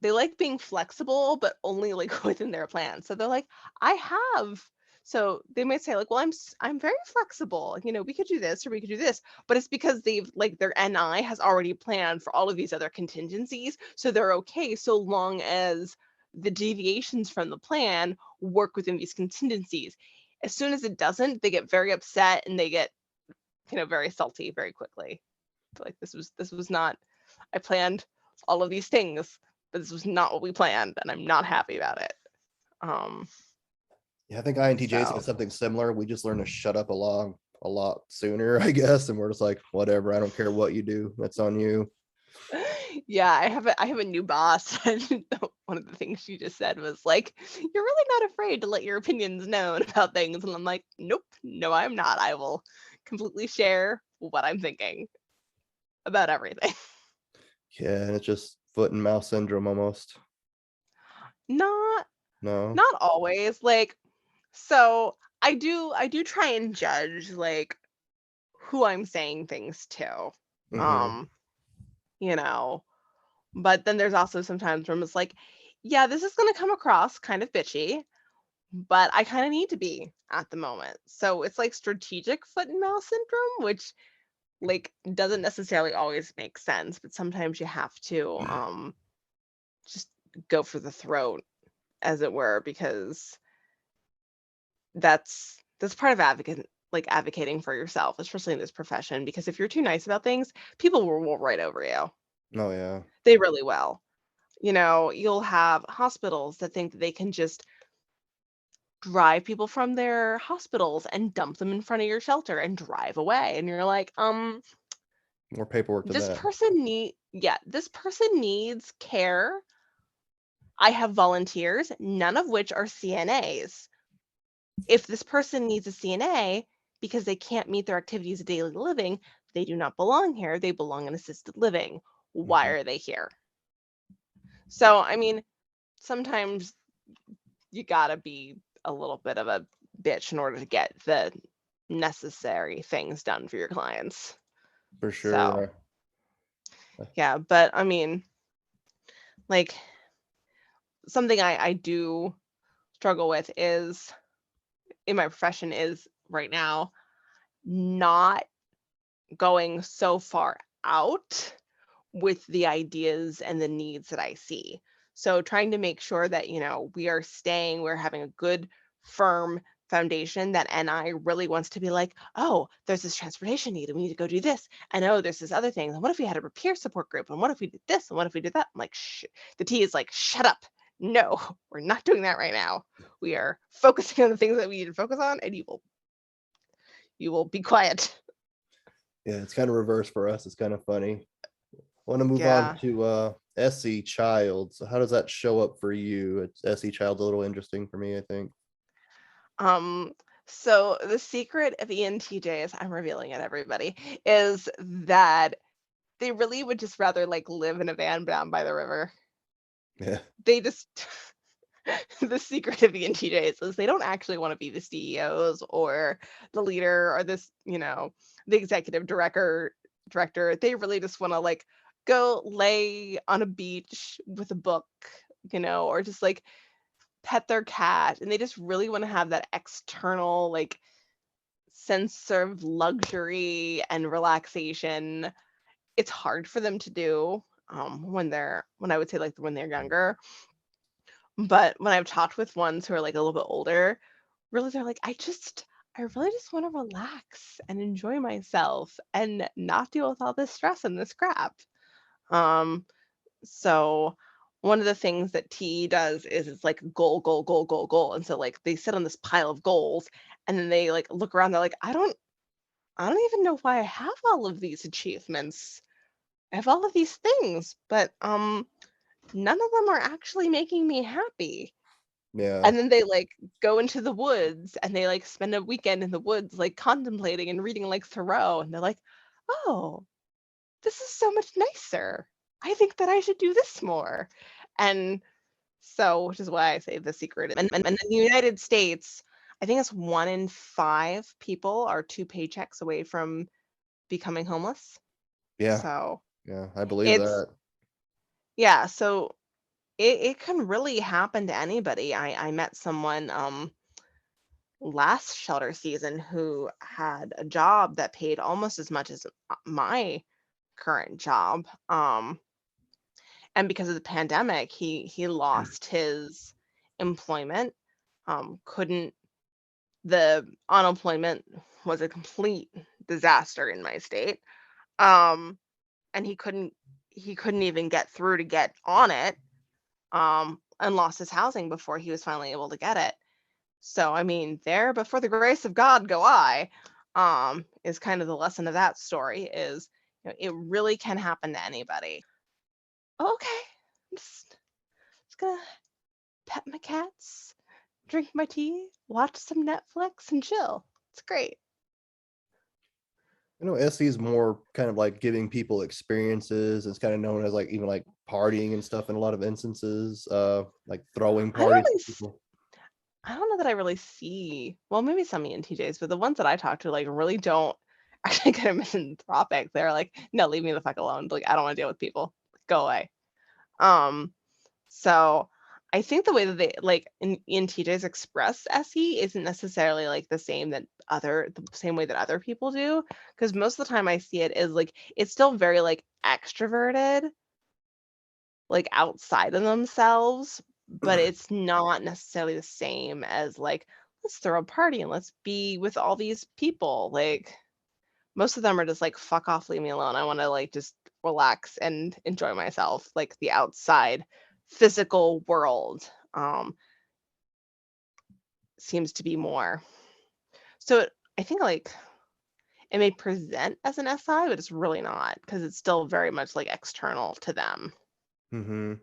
They like being flexible, but only like within their plan. So they're like, I have. So they might say like, well, I'm very flexible. You know, we could do this or we could do this, but it's because they've like their NI has already planned for all of these other contingencies, so they're okay so long as the deviations from the plan work within these contingencies. As soon as it doesn't, they get very upset and they get, very salty very quickly. Feel like this was not, I planned all of these things, but this was not what we planned, and I'm not happy about it. Um, Yeah, I think INTJs got so something similar. We just learn to shut up a lot sooner, I guess, and we're just like, whatever, I don't care what you do, that's on you. yeah, I have a new boss, and one of the things she just said was like, "You're really not afraid to let your opinions known about things," and I'm like, "Nope, no, I'm not. I will completely share what I'm thinking about everything." Yeah, and it's just foot and mouth syndrome almost. Not No. not always. Like, so I do try and judge like who I'm saying things to. Hmm. Um, you know, but then there's also sometimes where I'm just like, yeah, this is gonna come across kind of bitchy, but I kind of need to be at the moment. So it's like strategic foot and mouth syndrome, which like doesn't necessarily always make sense, but sometimes you have to just go for the throat, as it were, because that's part of advocating for yourself, especially in this profession, because if you're too nice about things, people will roll right over you. Oh yeah. They really will. You'll have hospitals that think that they can just drive people from their hospitals and dump them in front of your shelter and drive away. And you're like, More paperwork than that. this person needs care. I have volunteers, none of which are CNAs. If this person needs a CNA because they can't meet their activities of daily living, they do not belong here. They belong in assisted living. Why Mhm. are they here? So, I mean, sometimes you gotta be a little bit of a bitch in order to get the necessary things done for your clients. For sure, So, yeah. yeah, but I mean, like something I do struggle with is in my profession is right now not going so far out with the ideas and the needs that I see. So trying to make sure that, we're having a good, firm foundation that NI really wants to be like, oh, there's this transportation need and we need to go do this. And oh, there's this other thing. And what if we had a peer support group? And what if we did this? And what if we did that? I'm like, the T is like, shut up. No, we're not doing that right now. We are focusing on the things that we need to focus on, and you will be quiet. Yeah, it's kind of reverse for us. It's kind of funny. Want to move on Yeah. to SE Child. So how does that show up for you? It's SE Child's a little interesting for me, I think. Um, so the secret of ENTJs, I'm revealing it, everybody, is that they really would just rather like live in a van down by the river. Yeah. They just the secret of ENTJs is they don't actually want to be the CEOs or the leader or the executive director. They really just want to like go lay on a beach with a book, or just like pet their cat, and they just really want to have that external like sense of luxury and relaxation. It's hard for them to do when I would say like when they're younger. But when I've talked with ones who are like a little bit older, really they're like, I really just want to relax and enjoy myself and not deal with all this stress and this crap. Um, so one of the things that TE does is it's like goal, goal, goal, goal, goal. And so like they sit on this pile of goals and then they like look around, they're like, I don't even know why I have all of these achievements. I have all of these things, but none of them are actually making me happy. Yeah. And then they like go into the woods and they like spend a weekend in the woods like contemplating and reading like Thoreau and they're like, "Oh, this is so much nicer. I think that I should do this more." And so, which is why I say the secret. And in the United States, I think it's 1 in 5 people are 2 paychecks away from becoming homeless. Yeah. So, Yeah. I believe it's that. yeah, so it can really happen to anybody. I met someone last shelter season who had a job that paid almost as much as my current job. And because of the pandemic, he lost his employment. Couldn't The unemployment was a complete disaster in my state. Um, and he couldn't even get through to get on it. And lost his housing before he was finally able to get it. So, I mean, there, but for the grace of God go I, is kind of the lesson of that story is, it really can happen to anybody. Okay, I'm just gonna pet my cats, drink my tea, watch some Netflix, and chill. It's great. I know SE is more kind of like giving people experiences. It's kind of known as like even like partying and stuff in a lot of instances, like throwing I don't parties really, for people. I don't know that I really see. Well, maybe some ENTJs, but the ones that I talk to like really don't actually get misanthropic. They're like, no, leave me the fuck alone. Like, I don't want to deal with people. Go away. Um, So I think the way that they like in TJs express SE isn't necessarily like the same way that other people do. Because most of the time I see it is like it's still very like extroverted, like outside of themselves, but it's not necessarily the same as like, let's throw a party and let's be with all these people. Like most of them are just like, fuck off, leave me alone. I want to like just relax and enjoy myself, like the outside physical world seems to be more. So I think like it may present as an SI, but it's really not because it's still very much like external to them. Hmm.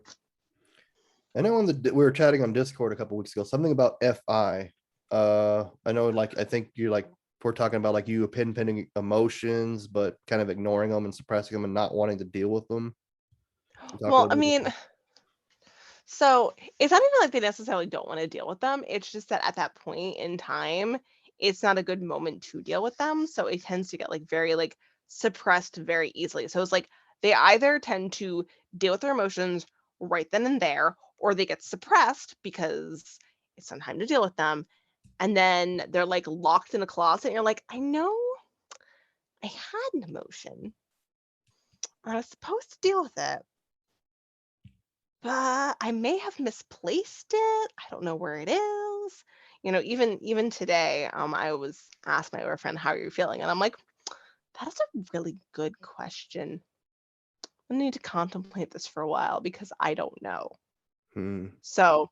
I know we were chatting on Discord a couple weeks ago, something about FI. I know like I think you're like we're talking about like you pinning emotions, but kind of ignoring them and suppressing them and not wanting to deal with them. Can you talk a Well, little I bit about mean, that? so it's not even like they necessarily don't want to deal with them. It's just that at that point in time, it's not a good moment to deal with them. So it tends to get like very like suppressed very easily. So it's like they either tend to deal with their emotions right then and there, or they get suppressed because it's some time to deal with them. And then they're like locked in a closet. And you're like, I know I had an emotion. I was supposed to deal with it, but I may have misplaced it. I don't know where it is. Even today, I was asked my boyfriend, "How are you feeling?" And I'm like, "That is a really good question. I need to contemplate this for a while because I don't know." Hmm. So,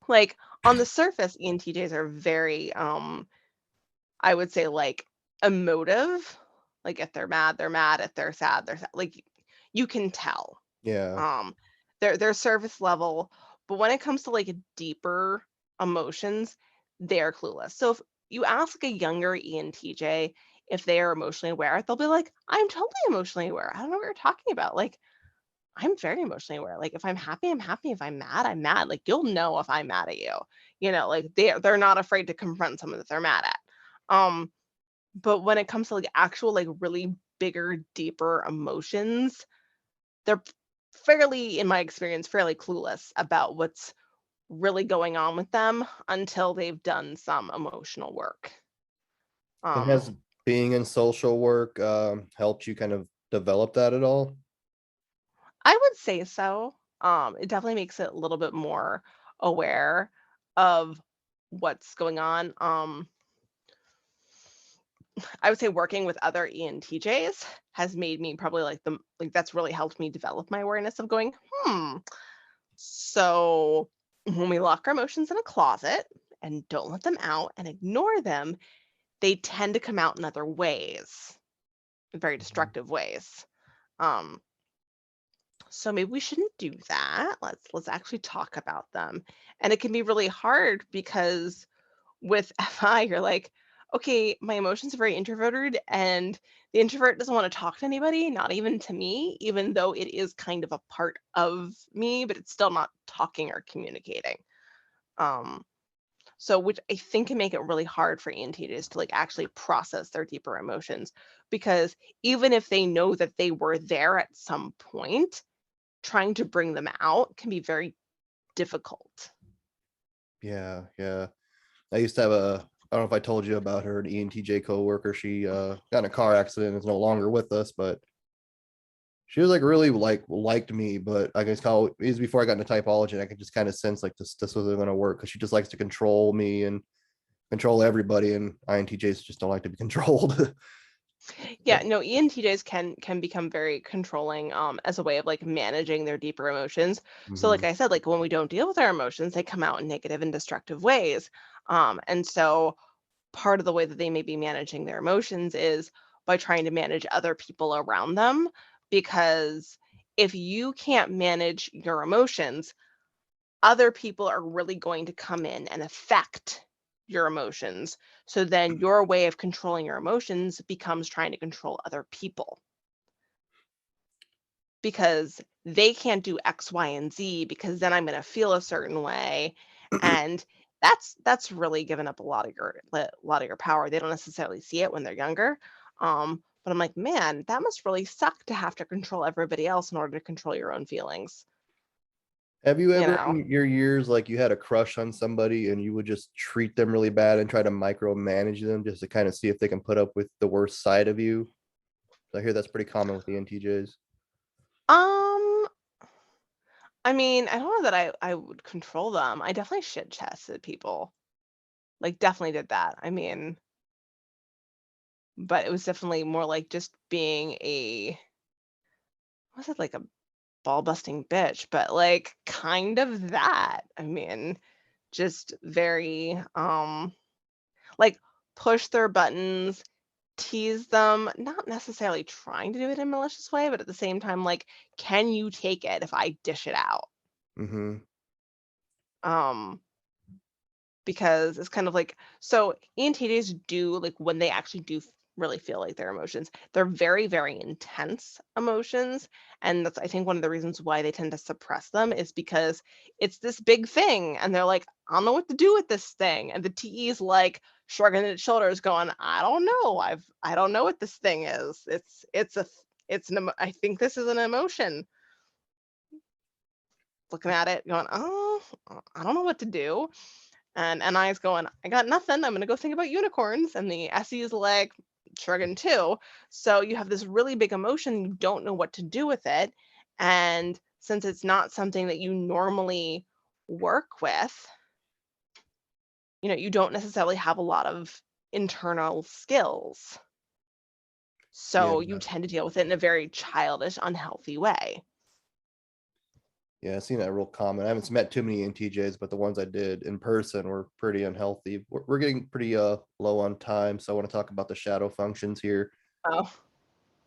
like on the surface, ENTJs are very, I would say, like emotive. Like if they're mad, they're mad. If they're sad, they're sad. Like you can tell. Yeah. um their surface level, but when it comes to like deeper emotions, they're clueless. So if you ask like, a younger ENTJ if they are emotionally aware, they'll be like, I'm totally emotionally aware. I don't know what you're talking about. Like, I'm very emotionally aware. Like if I'm happy, I'm happy. If I'm mad, I'm mad. Like you'll know if I'm mad at you. Like they're not afraid to confront someone that they're mad at. But when it comes to like actual like really bigger, deeper emotions, they're fairly, in my experience, fairly clueless about what's really going on with them until they've done some emotional work. And Um, has being in social work helped you kind of develop that at all? I would say so. It definitely makes it a little bit more aware of what's going on. I would say working with other ENTJs has made me probably that's really helped me develop my awareness of going, so when we lock our emotions in a closet and don't let them out and ignore them, they tend to come out in other ways, very Mhm. destructive ways. Um, so maybe we shouldn't do that. Let's actually talk about them. And it can be really hard because with FI, you're like, okay, my emotions are very introverted, and the introvert doesn't want to talk to anybody, not even to me, even though it is kind of a part of me, but it's still not talking or communicating. Um, so which I think can make it really hard for ENTJs to like actually process their deeper emotions, because even if they know that they were there at some point, trying to bring them out can be very difficult. Yeah, yeah. I used to have I don't know if I told you about her, an ENTJ coworker. She got in a car accident and is no longer with us, but she was like really liked me, but I guess how it was before I got into typology, and I could just kind of sense like this wasn't going to work because she just likes to control me and control everybody, and INTJs just don't like to be controlled. Yeah, no, ENTJs can become very controlling as a way of like managing their deeper emotions. So like Hmm. I said, like when we don't deal with our emotions, they come out in negative and destructive ways. And so part of the way that they may be managing their emotions is by trying to manage other people around them, because if you can't manage your emotions, other people are really going to come in and affect your emotions. So then your way of controlling your emotions becomes trying to control other people, because they can't do X, Y, and Z because then I'm going to feel a certain way. And that's really given up a lot of your power. They don't necessarily see it when they're younger. But I'm like, man, that must really suck to have to control everybody else in order to control your own feelings, Have you you ever know? in your years like you had a crush on somebody and you would just treat them really bad and try to micromanage them just to kind of see if they can put up with the worst side of you? I hear that's pretty common with the NTJs. Um, I mean, I don't know that I would control them. I definitely shit tested people. Like definitely did that. I mean, but it was definitely more like just being a, was it like a ball busting bitch, but like kind of that. I mean, just very like push their buttons, tease them, not necessarily trying to do it in a malicious way, but at the same time, like, can you take it if I dish it out? Hmm. Um, because it's kind of like, so ENTJs do like when they actually do really feel like their emotions, they're very, very intense emotions. And that's, I think, one of the reasons why they tend to suppress them is because it's this big thing. And they're like, I don't know what to do with this thing. And the TE is like shrugging its shoulders, going, I don't know. I don't know what this thing is. I think this is an emotion. Looking at it, going, oh, I don't know what to do. And I's going, I got nothing. I'm gonna go think about unicorns. And the SE is like shrugging too. So you have this really big emotion, you don't know what to do with it. And since it's not something that you normally work with, you don't necessarily have a lot of internal skills. Yeah. So you tend to deal with it in a very childish, unhealthy way. Yeah, I've seen that real common. I haven't met too many NTJs, but the ones I did in person were pretty unhealthy. We're getting pretty low on time, so I want to talk about the shadow functions here. Oh,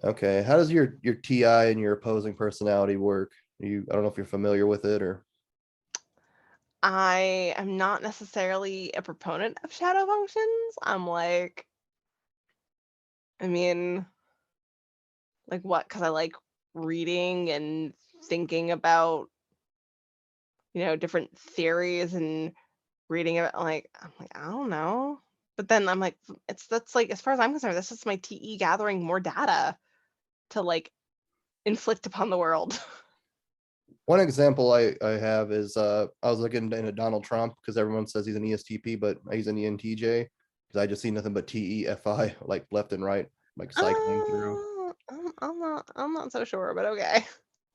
Okay, how does your TI and your opposing personality work? I don't know if you're familiar with it or. I am not necessarily a proponent of shadow functions. I'm like, I mean, like what? Because I like reading and thinking about, different theories and reading about I'm like, I don't know. But then I'm like, that's like, as far as I'm concerned, that's just my TE gathering more data to like inflict upon the world. One example I have is I was looking into Donald Trump because everyone says he's an ESTP, but he's an ENTJ because I just see nothing but TEFI like left and right, like cycling through. I'm not so sure, but okay.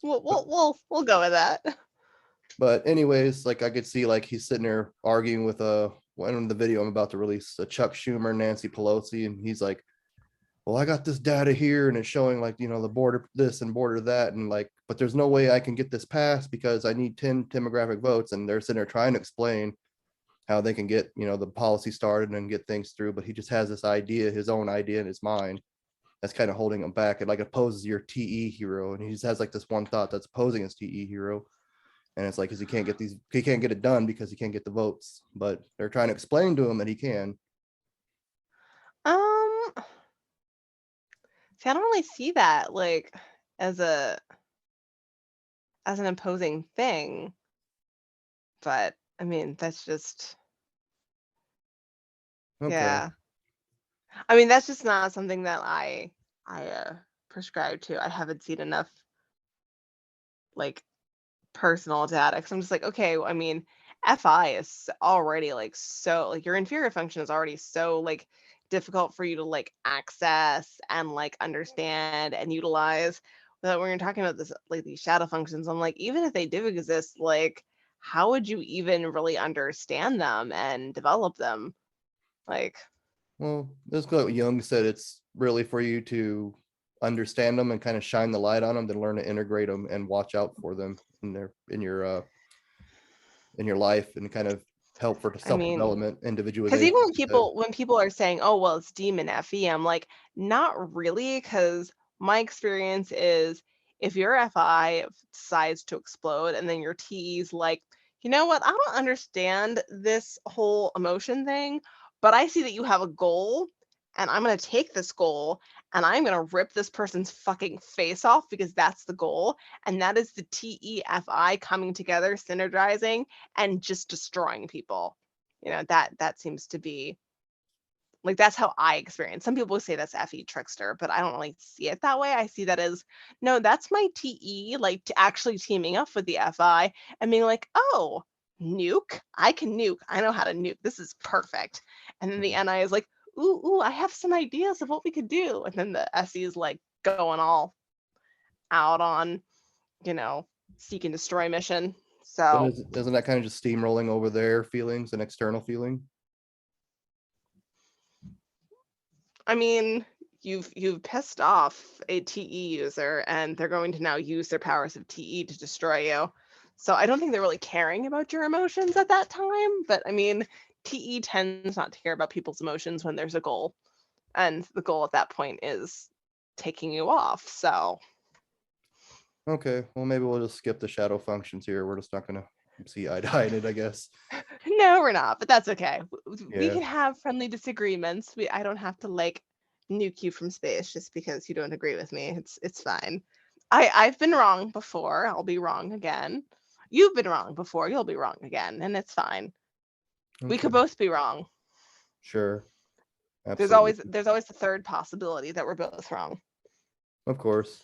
We'll go with that. But anyways, like I could see like he's sitting there arguing with one of the video I'm about to release, Chuck Schumer, Nancy Pelosi, and he's like, well, I got this data here and it's showing like, the border this and border that. And like, but there's no way I can get this passed because I need 10 demographic votes. And they're sitting there trying to explain how they can get, the policy started and get things through. But he just has this idea, his own idea in his mind that's kind of holding him back. It like opposes your TE hero. And he just has like this one thought that's opposing his TE hero. And it's like, because he can't get it done because he can't get the votes. But they're trying to explain to him that he can. See, I don't really see that like as an opposing thing. But I mean, that's just Okay. yeah. I mean, that's just not something that I prescribe to. I haven't seen enough like personal data because I'm just like, okay, I mean, FI is already like so like your inferior function is already so like difficult for you to like access and like understand and utilize. That when you're talking about this like these shadow functions, I'm like, even if they do exist, like how would you even really understand them and develop them? Like, Well, that's what Jung said. It's really for you to understand them and kind of shine the light on them, then learn to integrate them and watch out for them in your life and kind of help for I mean, self-development, because even individualization. Like you said. when people are saying, "Oh, well, it's demon FE," I'm like, not really, because my experience is if your FI decides to explode and then your TE's like, you know what, I don't understand this whole emotion thing, but I see that you have a goal and I'm going to take this goal and I'm going to rip this person's fucking face off because that's the goal. And that is the TEFI coming together, synergizing, and just destroying people. That seems to be like that's how I experience. Some people say that's FE trickster, but I don't really see it that way. I see that as no, that's my TE, like actually teaming up with the FI and being like, oh, nuke, I can nuke. I know how to nuke. This is perfect. And then the NI is like, ooh, I have some ideas of what we could do. And then the SE is like going all out on, seek and destroy mission. But So isn't that kind of just steamrolling over their feelings and external feeling? I mean, you've pissed off a TE user and they're going to now use their powers of TE to destroy you. So I don't think they're really caring about your emotions at that time, but I mean, TE tends not to care about people's emotions when there's a goal. And the goal at that point is taking you off. So Okay, well maybe we'll just skip the shadow functions here. We're just not gonna see eye to eye in it, I guess. no, we're not, but that's okay. We Yeah. can have friendly disagreements. I don't have to like nuke you from space just because you don't agree with me. It's fine. I've been wrong before. I'll be wrong again. You've been wrong before. You'll be wrong again, and it's fine. We Okay. could both be wrong. Sure. There's Absolutely. always the third possibility that we're both wrong. Of course.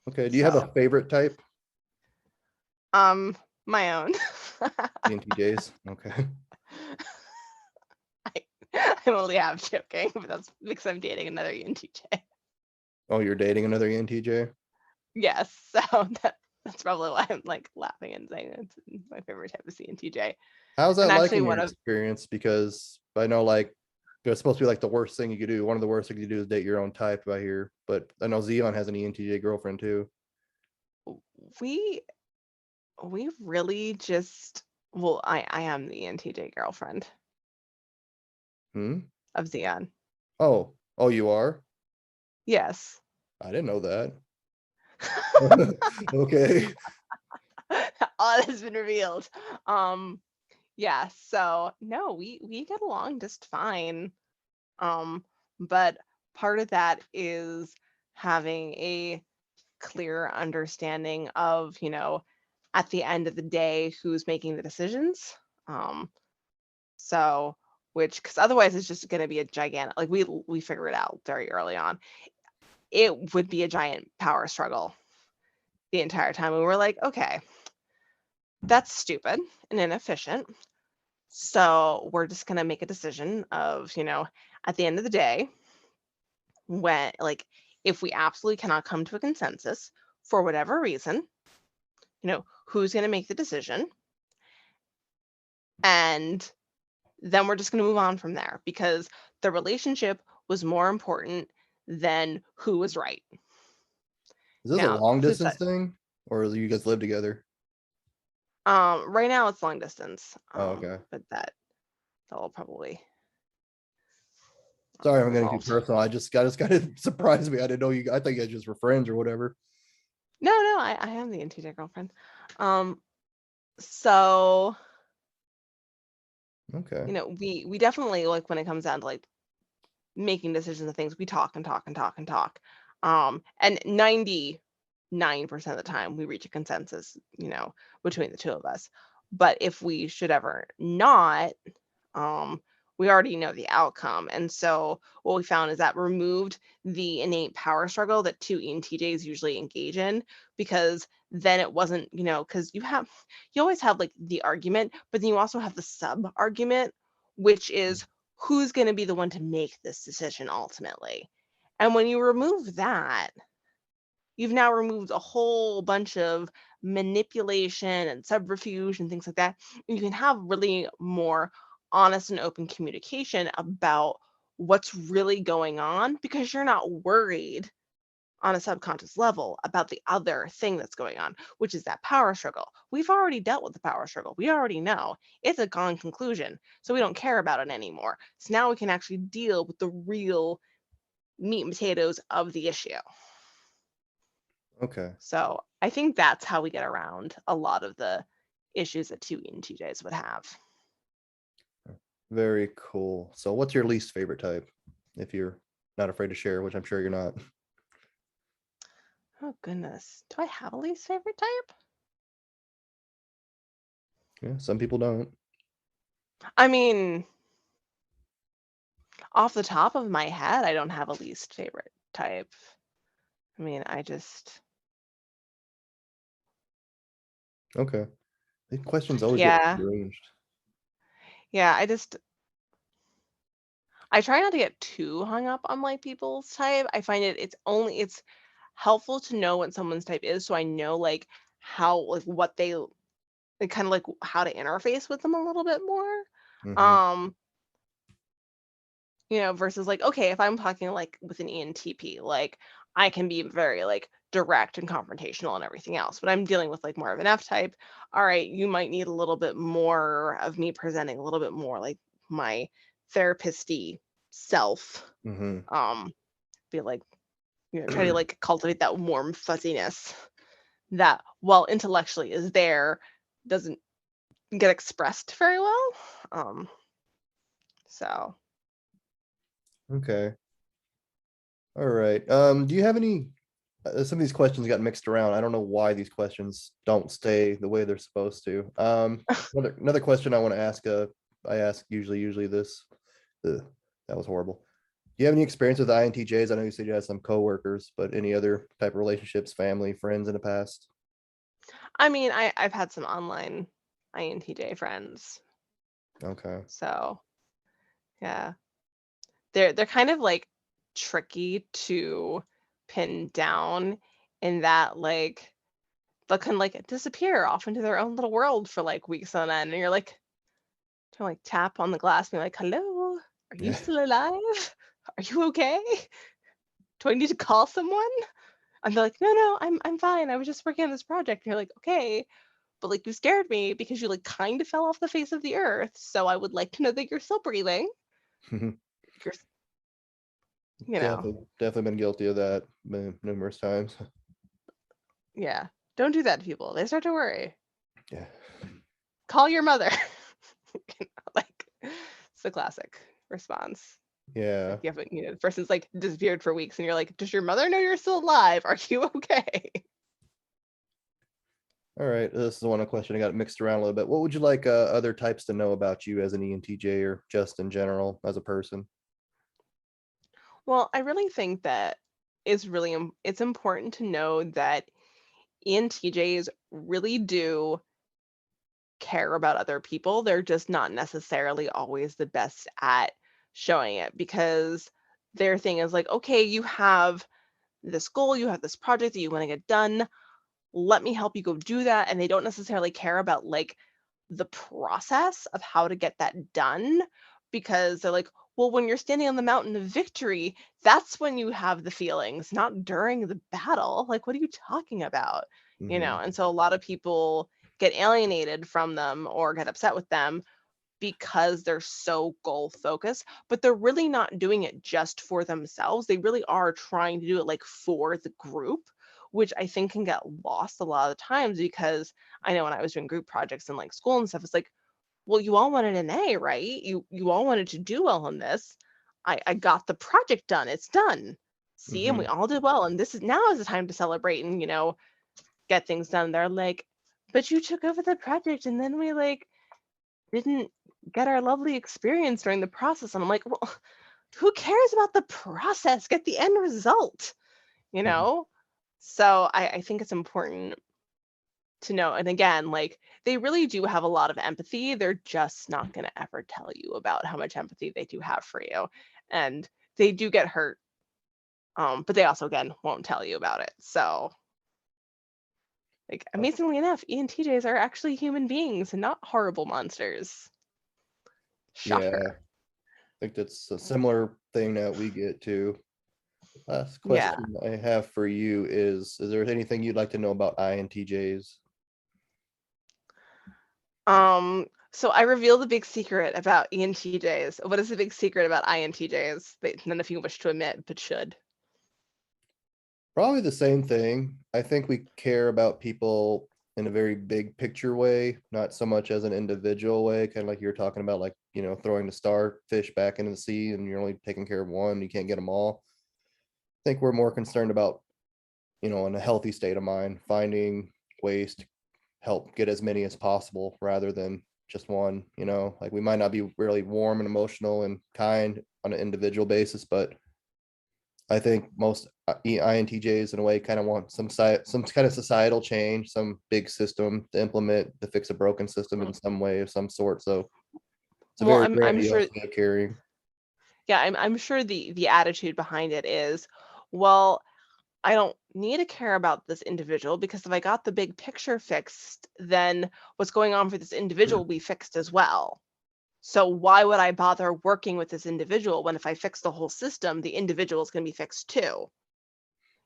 Okay. Do you have So, a favorite type? my own. The Intjs. Okay. I'm only half joking, but that's because I'm dating another ENTJ. Oh, you're dating another ENTJ? Yes, so that's probably why I'm like laughing and saying it's my favorite type of ENTJ. How's And that like actually, in your one of experience? Because I know like it's supposed to be like the worst thing you could do. One of the worst things you do is date your own type I hear. But I know Xeon has an ENTJ girlfriend too. we we really just well, I am the ENTJ girlfriend Hmm? of Xeon. Oh, you are? Yes. I didn't know that. Okay. All has been revealed. Yeah, so no, we get along just fine. But part of that is having a clear understanding of, at the end of the day, who's making the decisions. Um, so which because otherwise it's just going to be a gigantic like we figure it out very early on. It would be a giant power struggle the entire time. And we were like, okay, that's stupid and inefficient. So we're just going to make a decision of, at the end of the day, when like if we absolutely cannot come to a consensus for whatever reason, who's going to make the decision, and then we're just going to move on from there because the relationship was more important than who was right. Is this a Now, long distance thing, or do you guys live together? right now it's long distance. Oh, okay. But that'll probably Sorry, I'm getting too resolve. personal. I just kind of surprised me. I didn't know you. I think you guys just were friends or whatever. No, I am the INTJ girlfriend. So Okay. we definitely, like, when it comes down to like making decisions and things, we talk and talk and talk and talk. And 99% of the time we reach a consensus, between the two of us. But if we should ever not, we already know the outcome. And so what we found is that removed the innate power struggle that two ENTJs usually engage in, because then it wasn't, because you always have like the argument, but then you also have the sub argument, which is who's going to be the one to make this decision ultimately. And when you remove that, you've now removed a whole bunch of manipulation and subterfuge and things like that. And you can have really more honest and open communication about what's really going on, because you're not worried on a subconscious level about the other thing that's going on, which is that power struggle. We've already dealt with the power struggle. We already know it's a gone conclusion. So we don't care about it anymore. So now we can actually deal with the real meat and potatoes of the issue. Okay. So I think that's how we get around a lot of the issues that two ENTJs would have. Very cool. So what's your least favorite type? If you're not afraid to share, which I'm sure you're not. Oh goodness. Do I have a least favorite type? Yeah, some people don't. I mean, off the top of my head, I don't have a least favorite type. I mean, Okay. The questions always get yeah. arranged. Yeah, I try not to get too hung up on like people's type. I find it's helpful to know what someone's type is, so I know like how, like what they like, kind of like how to interface with them a little bit more. Hmm. Um, versus like, okay, if I'm talking like with an ENTP, like I can be very like direct and confrontational and everything else. But I'm dealing with like more of an F type. All right, you might need a little bit more of me presenting a little bit more like my therapist-y self. Hmm. Be like, try to like cultivate that warm fuzziness that, while intellectually is there, doesn't get expressed very well. So Okay. All right. Do you have any some of these questions got mixed around. I don't know why these questions don't stay the way they're supposed to. Another question I want to ask, I ask usually this. Ugh, that was horrible. Do you have any experience with INTJs? I know you said you had some coworkers, but any other type of relationships, family, friends in the past? I mean, I've had some online INTJ friends. Okay. So yeah, they're kind of like tricky to pin down, in that like they'll kind of like disappear off into their own little world for like weeks on end, and you're like, to like tap on the glass, and be like, "Hello, are you Yeah. still alive? Are you okay? Do I need to call someone?" And they're like, "No, I'm fine. I was just working on this project." And you're like, "Okay, but like you scared me because you like kind of fell off the face of the earth. So I would like to know that you're still breathing. You're, you know, Definitely been guilty of that numerous times. yeah. Don't do that to people. They start to worry. Yeah. Call your mother." Like, it's the classic response. Yeah. Like you haven't, the person's like disappeared for weeks, and you're like, "Does your mother know you're still alive? Are you okay?" All right. This is one question I got mixed around a little bit. What would you like other types to know about you as an ENTJ or just in general as a person? Well, I really think that it's important to know that ENTJs really do care about other people. They're just not necessarily always the best at showing it, because their thing is like, okay, you have this goal, you have this project that you want to get done. let me help you go do that. And they don't necessarily care about like the process of how to get that done, because they're like, well, when you're standing on the mountain of victory, that's when you have the feelings, not during the battle. Like, what are you talking about? Hmm. And so a lot of people get alienated from them or get upset with them because they're so goal focused, but they're really not doing it just for themselves. They really are trying to do it like for the group, which I think can get lost a lot of the times, because I know when I was doing group projects in like school and stuff, it's like, well, you all wanted an A, right? You all wanted to do well on this. I got the project done. It's done. See, and we Hmm. all did well. And this is now is the time to celebrate and get things done. They're like, but you took over the project and then we like didn't get our lovely experience during the process. And I'm like, well, who cares about the process? Get the end result, you know? So I think it's important to know. And again, like they really do have a lot of empathy. They're just not going to ever tell you about how much empathy they do have for you. And they do get hurt. But they also, again, won't tell you about it. So, like, amazingly enough, ENTJs are actually human beings and not horrible monsters. Yeah, Shocker. I think that's a similar thing that we get to. Last Yeah. question I have for you is there anything you'd like to know about INTJs? So I reveal the big secret about ENTJs. What is the big secret about INTJs that none of you wish to admit but should? Probably the same thing. I think we care about people in a very big picture way, not so much as an individual way, kind of like you were talking about, like, throwing the starfish back into the sea and you're only taking care of one, you can't get them all. I think we're more concerned about, in a healthy state of mind, finding ways to help get as many as possible rather than just one, like we might not be really warm and emotional and kind on an individual basis, but I think most INTJs in a way kind of want some kind of societal change, some big system to implement to fix a broken system in some way of some sort. So it's a Well, very I'm sure, grandiose way of carrying. yeah, I'm sure the attitude behind it is, well, I don't need to care about this individual, because if I got the big picture fixed, then what's going on for this individual will be fixed as well. So why would I bother working with this individual when if I fix the whole system, the individual is going to be fixed too?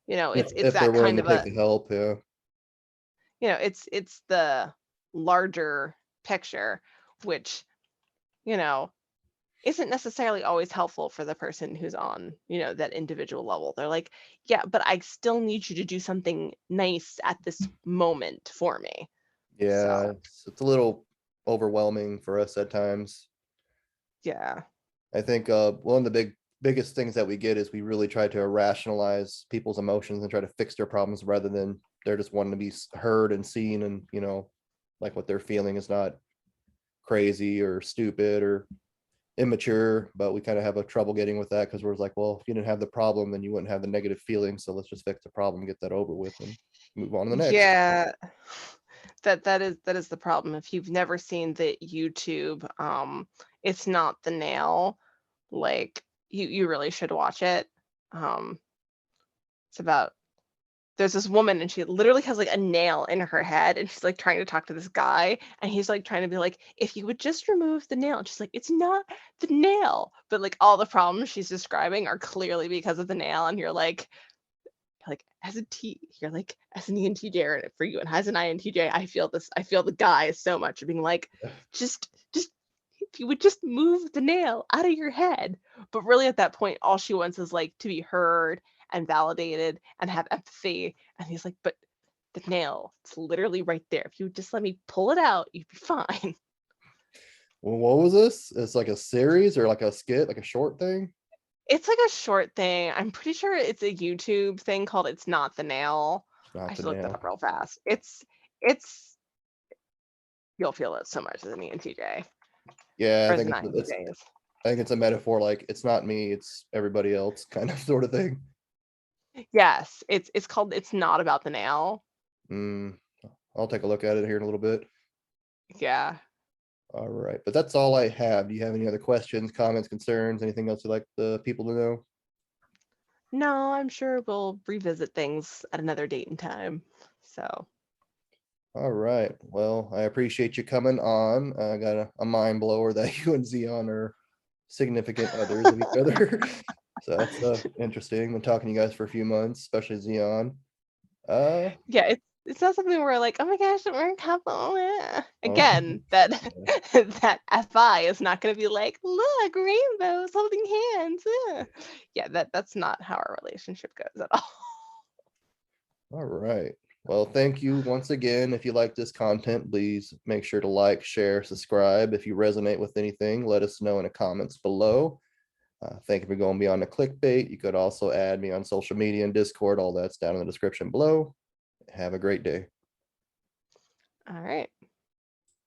It's If they're that willing kind to of take a, the help, yeah. it's the larger picture, which, you know, isn't necessarily always helpful for the person who's on, that individual level. They're like, yeah, but I still need you to do something nice at this moment for me. Yeah, So, it's a little overwhelming for us at times. yeah. I think one of the biggest things that we get is we really try to rationalize people's emotions and try to fix their problems rather than they're just wanting to be heard and seen, and like what they're feeling is not crazy or stupid or immature, but we kind of have a trouble getting with that because we're like, well, if you didn't have the problem then you wouldn't have the negative feelings, so let's just fix the problem, get that over with, and move on to the next. Yeah. That is the problem. If you've never seen the YouTube, It's Not the Nail, like you really should watch it. Um, it's about, there's this woman and she literally has like a nail in her head and she's like trying to talk to this guy and he's like trying to be like, if you would just remove the nail. And she's like, it's not the nail. But like all the problems she's describing are clearly because of the nail. And you're like, as a T, you're like, as an ENTJ, or for you, and as an INTJ, I feel this. I feel the guy so much, being like, just if you would just move the nail out of your head. But really, at that point, all she wants is like to be heard and validated and have empathy. And he's like, but the nail, it's literally right there. If you would just let me pull it out, you'd be fine. Well, what was this? It's like a series or like a skit, like a short thing? It's like a short thing. I'm pretty sure it's a YouTube thing called "It's Not the Nail." It's not I the should look that nail. up real fast. It's you'll feel it so much as an ENTJ Yeah, or I as think an it's INTJ. I think it's a metaphor, like it's not me, it's everybody else, kind of sort of thing. Yes, it's called "It's Not About the Nail." Mm, I'll take a look at it here in a little bit. Yeah. All right, but that's all I have. Do you have any other questions, comments, concerns, anything else you'd like the people to know? No, I'm sure we'll revisit things at another date and time. So All right. Well, I appreciate you coming on. I got a mind blower that you and Zion are significant others of each other. So that's interesting. Been talking to you guys for a few months, especially Zion. yeah, it's not something where like, oh my gosh, we're a couple. Oh, Again, that that FI is not going to be like, look, rainbows holding hands. Yeah, that's not how our relationship goes at all. all right. Well, thank you once again. If you like this content, please make sure to like, share, subscribe. If you resonate with anything, let us know in the comments below. Thank you for going beyond the clickbait. You could also add me on social media and Discord. All that's down in the description below. Have a great day. All right.